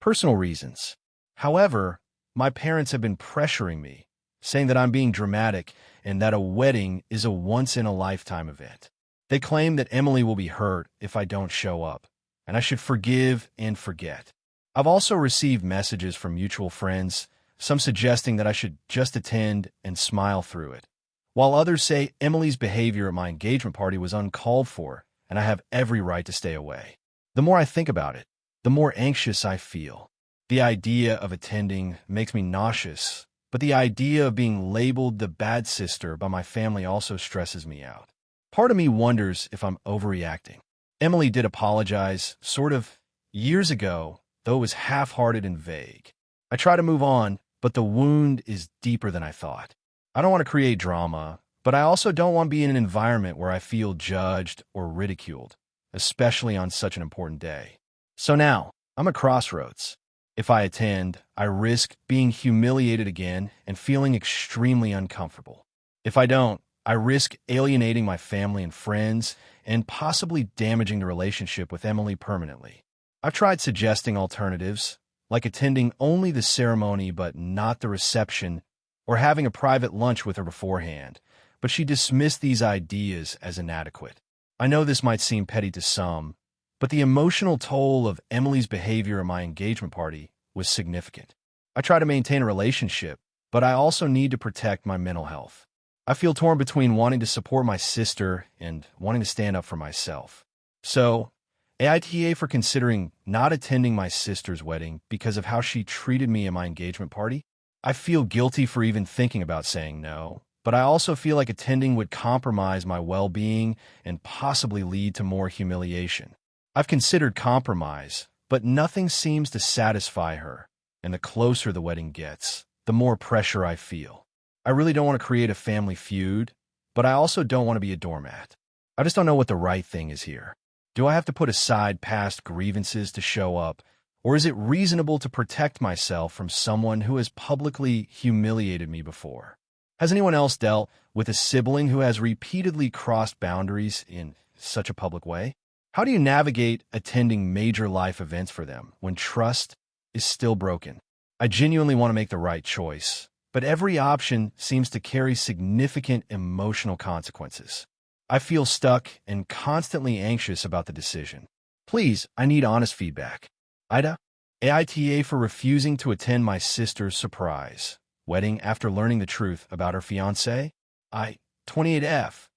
personal reasons. However, my parents have been pressuring me, saying that I'm being dramatic and that a wedding is a once-in-a-lifetime event. They claim that Emily will be hurt if I don't show up, and I should forgive and forget. I've also received messages from mutual friends, some suggesting that I should just attend and smile through it, while others say Emily's behavior at my engagement party was uncalled for, and I have every right to stay away. The more I think about it, the more anxious I feel. The idea of attending makes me nauseous, but the idea of being labeled the bad sister by my family also stresses me out. Part of me wonders if I'm overreacting. Emily did apologize, sort of, years ago, though it was half-hearted and vague. I try to move on, but the wound is deeper than I thought. I don't want to create drama, but I also don't want to be in an environment where I feel judged or ridiculed, especially on such an important day. So now, I'm at crossroads. If I attend, I risk being humiliated again and feeling extremely uncomfortable. If I don't, I risk alienating my family and friends and possibly damaging the relationship with Emily permanently. I've tried suggesting alternatives, like attending only the ceremony but not the reception, or having a private lunch with her beforehand, but she dismissed these ideas as inadequate. I know this might seem petty to some, but the emotional toll of Emily's behavior at my engagement party was significant. I try to maintain a relationship, but I also need to protect my mental health. I feel torn between wanting to support my sister and wanting to stand up for myself. So, AITA for considering not attending my sister's wedding because of how she treated me at my engagement party. I feel guilty for even thinking about saying no, but I also feel like attending would compromise my well-being and possibly lead to more humiliation. I've considered compromise, but nothing seems to satisfy her, and the closer the wedding gets, the more pressure I feel. I really don't want to create a family feud, but I also don't want to be a doormat. I just don't know what the right thing is here. Do I have to put aside past grievances to show up, or is it reasonable to protect myself from someone who has publicly humiliated me before? Has anyone else dealt with a sibling who has repeatedly crossed boundaries in such a public way? How do you navigate attending major life events for them when trust is still broken? I genuinely want to make the right choice, but every option seems to carry significant emotional consequences. I feel stuck and constantly anxious about the decision. Please, I need honest feedback. AITA for refusing to attend my sister's surprise wedding after learning the truth about her fiancé. I, 28F,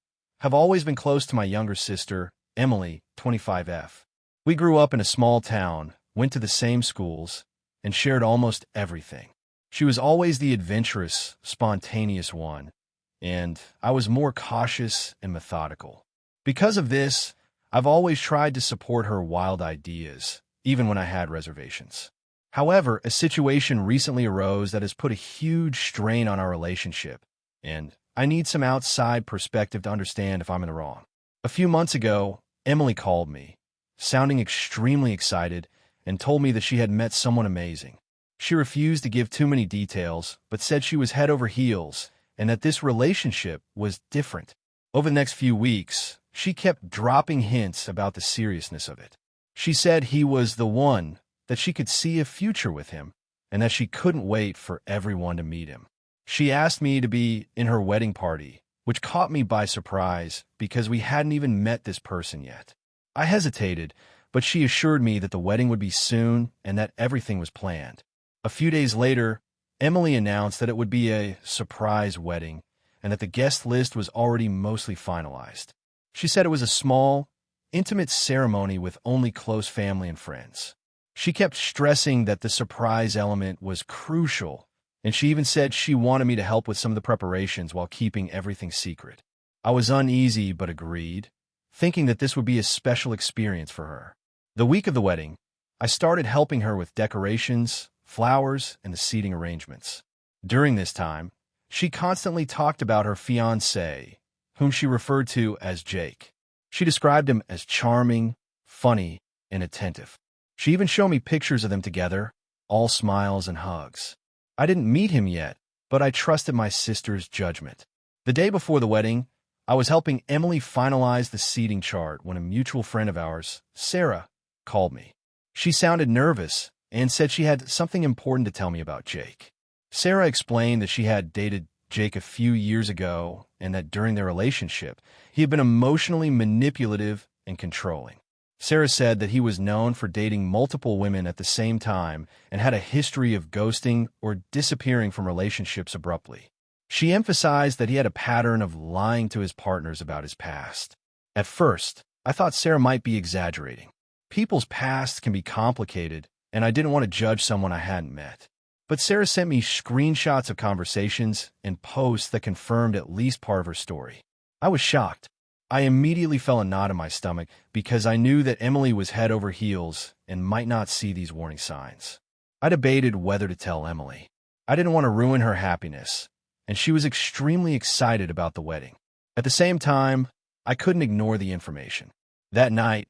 have always been close to my younger sister, Emily, 25F. We grew up in a small town, went to the same schools, and shared almost everything. She was always the adventurous, spontaneous one, and I was more cautious and methodical. Because of this, I've always tried to support her wild ideas, even when I had reservations. However, a situation recently arose that has put a huge strain on our relationship, and I need some outside perspective to understand if I'm in the wrong. A few months ago, Emily called me, sounding extremely excited, and told me that she had met someone amazing. She refused to give too many details, but said she was head over heels and that this relationship was different. Over the next few weeks, she kept dropping hints about the seriousness of it. She said he was the one, that she could see a future with him, and that she couldn't wait for everyone to meet him. She asked me to be in her wedding party, which caught me by surprise because we hadn't even met this person yet. I hesitated, but she assured me that the wedding would be soon and that everything was planned. A few days later, Emily announced that it would be a surprise wedding and that the guest list was already mostly finalized. She said it was a small, intimate ceremony with only close family and friends. She kept stressing that the surprise element was crucial, and she even said she wanted me to help with some of the preparations while keeping everything secret. I was uneasy but agreed, thinking that this would be a special experience for her. The week of the wedding, I started helping her with decorations, flowers, and the seating arrangements. During this time, she constantly talked about her fiancé, whom she referred to as Jake. She described him as charming, funny, and attentive. She even showed me pictures of them together, all smiles and hugs. I didn't meet him yet, but I trusted my sister's judgment. The day before the wedding, I was helping Emily finalize the seating chart when a mutual friend of ours, Sarah, called me. She sounded nervous and said she had something important to tell me about Jake. Sarah explained that she had dated Jake a few years ago and that during their relationship, he had been emotionally manipulative and controlling. Sarah said that he was known for dating multiple women at the same time and had a history of ghosting or disappearing from relationships abruptly. She emphasized that he had a pattern of lying to his partners about his past. At first, I thought Sarah might be exaggerating. People's pasts can be complicated, and I didn't want to judge someone I hadn't met. But Sarah sent me screenshots of conversations and posts that confirmed at least part of her story. I was shocked. I immediately felt a knot in my stomach because I knew that Emily was head over heels and might not see these warning signs. I debated whether to tell Emily. I didn't want to ruin her happiness, and she was extremely excited about the wedding. At the same time, I couldn't ignore the information. That night,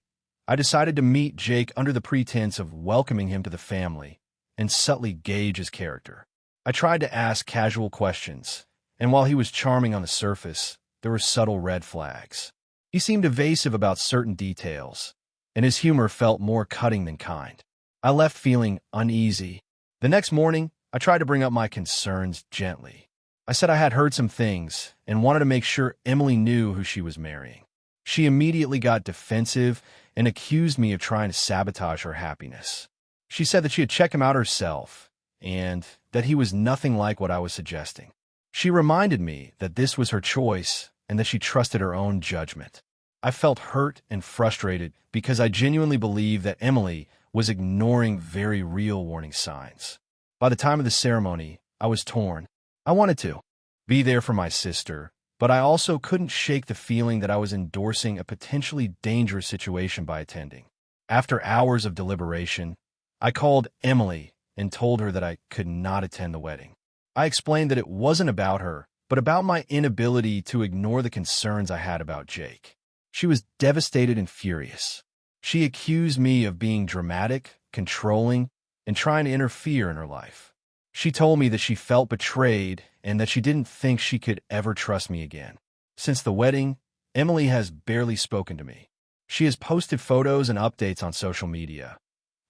I decided to meet Jake under the pretense of welcoming him to the family and subtly gauge his character. I tried to ask casual questions, and while he was charming on the surface, there were subtle red flags. He seemed evasive about certain details, and his humor felt more cutting than kind. I left feeling uneasy. The next morning, I tried to bring up my concerns gently. I said I had heard some things and wanted to make sure Emily knew who she was marrying. She immediately got defensive and accused me of trying to sabotage her happiness. She said that she had checked him out herself and that he was nothing like what I was suggesting. She reminded me that this was her choice and that she trusted her own judgment. I felt hurt and frustrated because I genuinely believed that Emily was ignoring very real warning signs. By the time of the ceremony, I was torn. I wanted to be there for my sister, but I also couldn't shake the feeling that I was endorsing a potentially dangerous situation by attending. After hours of deliberation, I called Emily and told her that I could not attend the wedding. I explained that it wasn't about her, but about my inability to ignore the concerns I had about Jake. She was devastated and furious. She accused me of being dramatic, controlling, and trying to interfere in her life. She told me that she felt betrayed and that she didn't think she could ever trust me again. Since the wedding, Emily has barely spoken to me. She has posted photos and updates on social media,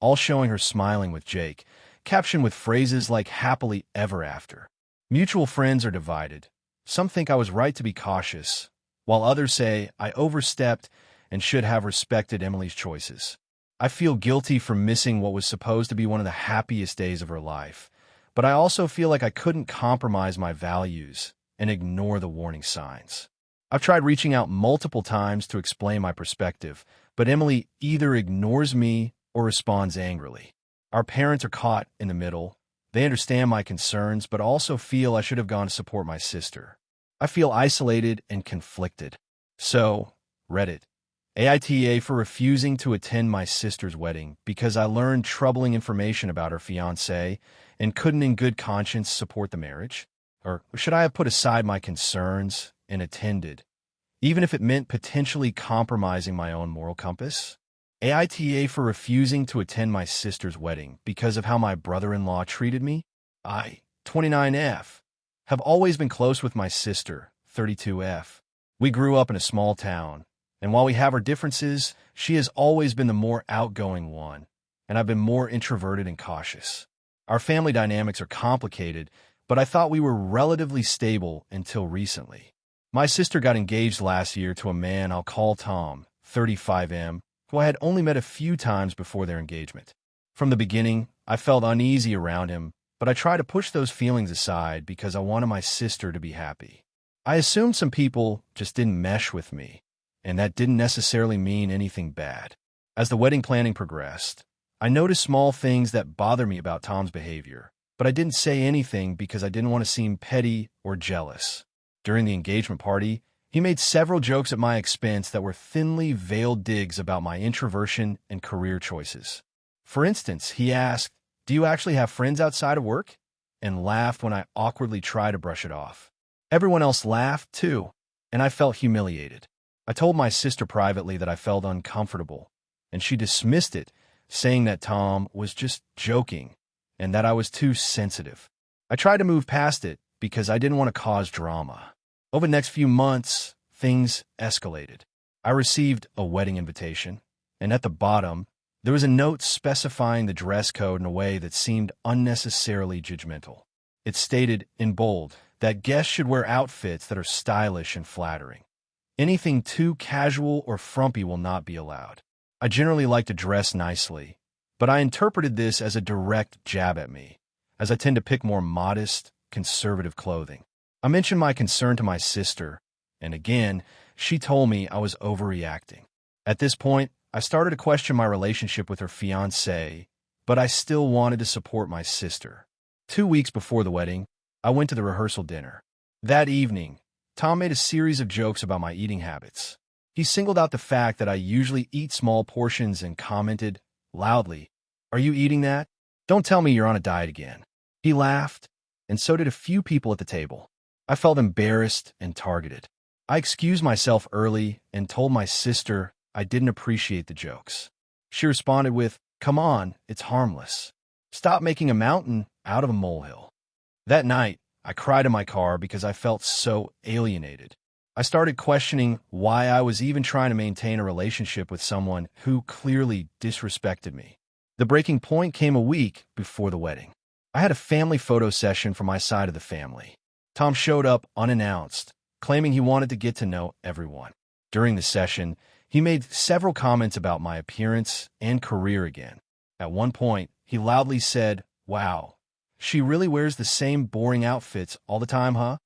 all showing her smiling with Jake, captioned with phrases like happily ever after. Mutual friends are divided. Some think I was right to be cautious, while others say I overstepped and should have respected Emily's choices. I feel guilty for missing what was supposed to be one of the happiest days of her life, but I also feel like I couldn't compromise my values and ignore the warning signs. I've tried reaching out multiple times to explain my perspective, but Emily either ignores me or responds angrily. Our parents are caught in the middle. They understand my concerns, but also feel I should have gone to support my sister. I feel isolated and conflicted. So, Reddit AITA for refusing to attend my sister's wedding because I learned troubling information about her fiancé and couldn't in good conscience support the marriage? Or should I have put aside my concerns and attended, even if it meant potentially compromising my own moral compass? AITA for refusing to attend my sister's wedding because of how my brother-in-law treated me? I, 29F, have always been close with my sister, 32F. We grew up in a small town, and while we have our differences, she has always been the more outgoing one, and I've been more introverted and cautious. Our family dynamics are complicated, but I thought we were relatively stable until recently. My sister got engaged last year to a man I'll call Tom, 35M, who I had only met a few times before their engagement. From the beginning, I felt uneasy around him, but I tried to push those feelings aside because I wanted my sister to be happy. I assumed some people just didn't mesh with me, and that didn't necessarily mean anything bad. As the wedding planning progressed, I noticed small things that bother me about Tom's behavior, but I didn't say anything because I didn't want to seem petty or jealous. During the engagement party, he made several jokes at my expense that were thinly veiled digs about my introversion and career choices. For instance, he asked, "Do you actually have friends outside of work?" and laughed when I awkwardly tried to brush it off. Everyone else laughed, too, and I felt humiliated. I told my sister privately that I felt uncomfortable, and she dismissed it, saying that Tom was just joking and that I was too sensitive. I tried to move past it because I didn't want to cause drama. Over the next few months, things escalated. I received a wedding invitation, and at the bottom, there was a note specifying the dress code in a way that seemed unnecessarily judgmental. It stated, in bold, that guests should wear outfits that are stylish and flattering. Anything too casual or frumpy will not be allowed. I generally like to dress nicely, but I interpreted this as a direct jab at me, as I tend to pick more modest, conservative clothing. I mentioned my concern to my sister, and again, she told me I was overreacting. At this point, I started to question my relationship with her fiancé, but I still wanted to support my sister. 2 weeks before the wedding, I went to the rehearsal dinner. That evening, Tom made a series of jokes about my eating habits. He singled out the fact that I usually eat small portions and commented, loudly, "Are you eating that? Don't tell me you're on a diet again." He laughed, and so did a few people at the table. I felt embarrassed and targeted. I excused myself early and told my sister I didn't appreciate the jokes. She responded with, "Come on, it's harmless. Stop making a mountain out of a molehill." That night, I cried in my car because I felt so alienated. I started questioning why I was even trying to maintain a relationship with someone who clearly disrespected me. The breaking point came a week before the wedding. I had a family photo session for my side of the family. Tom showed up unannounced, claiming he wanted to get to know everyone. During the session, he made several comments about my appearance and career again. At one point, he loudly said, "Wow, she really wears the same boring outfits all the time, huh?"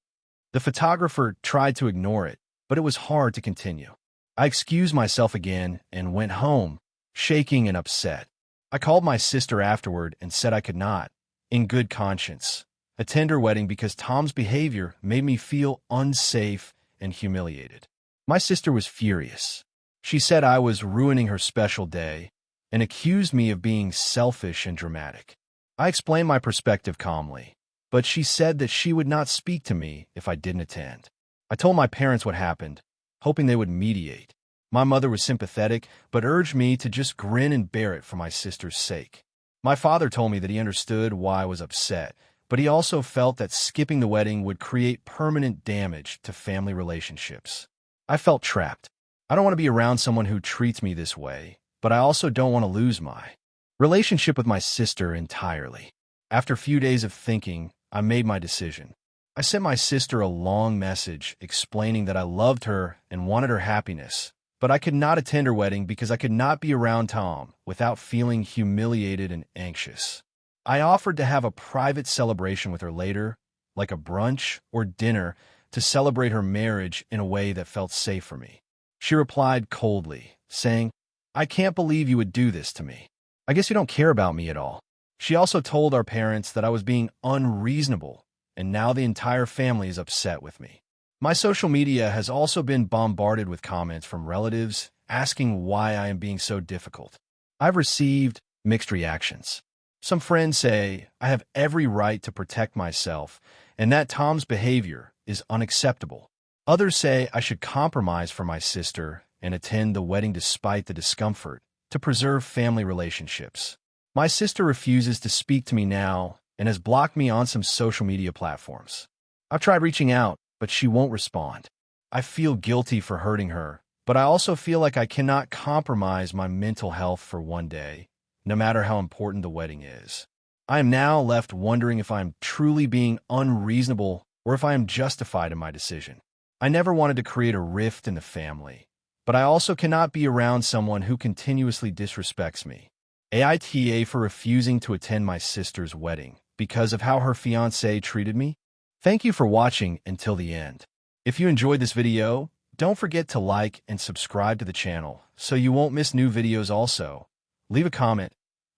The photographer tried to ignore it, but it was hard to continue. I excused myself again and went home, shaking and upset. I called my sister afterward and said I could not, in good conscience, attend her wedding because Tom's behavior made me feel unsafe and humiliated. My sister was furious. She said I was ruining her special day and accused me of being selfish and dramatic. I explained my perspective calmly, but she said that she would not speak to me if I didn't attend. I told my parents what happened, hoping they would mediate. My mother was sympathetic, but urged me to just grin and bear it for my sister's sake. My father told me that he understood why I was upset, but he also felt that skipping the wedding would create permanent damage to family relationships. I felt trapped. I don't want to be around someone who treats me this way, but I also don't want to lose my relationship with my sister entirely. After a few days of thinking, I made my decision. I sent my sister a long message explaining that I loved her and wanted her happiness, but I could not attend her wedding because I could not be around Tom without feeling humiliated and anxious. I offered to have a private celebration with her later, like a brunch or dinner, to celebrate her marriage in a way that felt safe for me. She replied coldly, saying, "I can't believe you would do this to me. I guess you don't care about me at all." She also told our parents that I was being unreasonable, and now the entire family is upset with me. My social media has also been bombarded with comments from relatives asking why I am being so difficult. I've received mixed reactions. Some friends say I have every right to protect myself and that Tom's behavior is unacceptable. Others say I should compromise for my sister and attend the wedding despite the discomfort to preserve family relationships. My sister refuses to speak to me now and has blocked me on some social media platforms. I've tried reaching out, but she won't respond. I feel guilty for hurting her, but I also feel like I cannot compromise my mental health for one day, no matter how important the wedding is. I am now left wondering if I am truly being unreasonable or if I am justified in my decision. I never wanted to create a rift in the family, but I also cannot be around someone who continuously disrespects me. AITA for refusing to attend my sister's wedding because of how her fiancé treated me. Thank you for watching until the end. If you enjoyed this video, don't forget to like and subscribe to the channel so you won't miss new videos also. Leave a comment.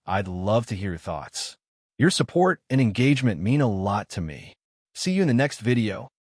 I'd love to hear your thoughts. Your support and engagement mean a lot to me. See you in the next video.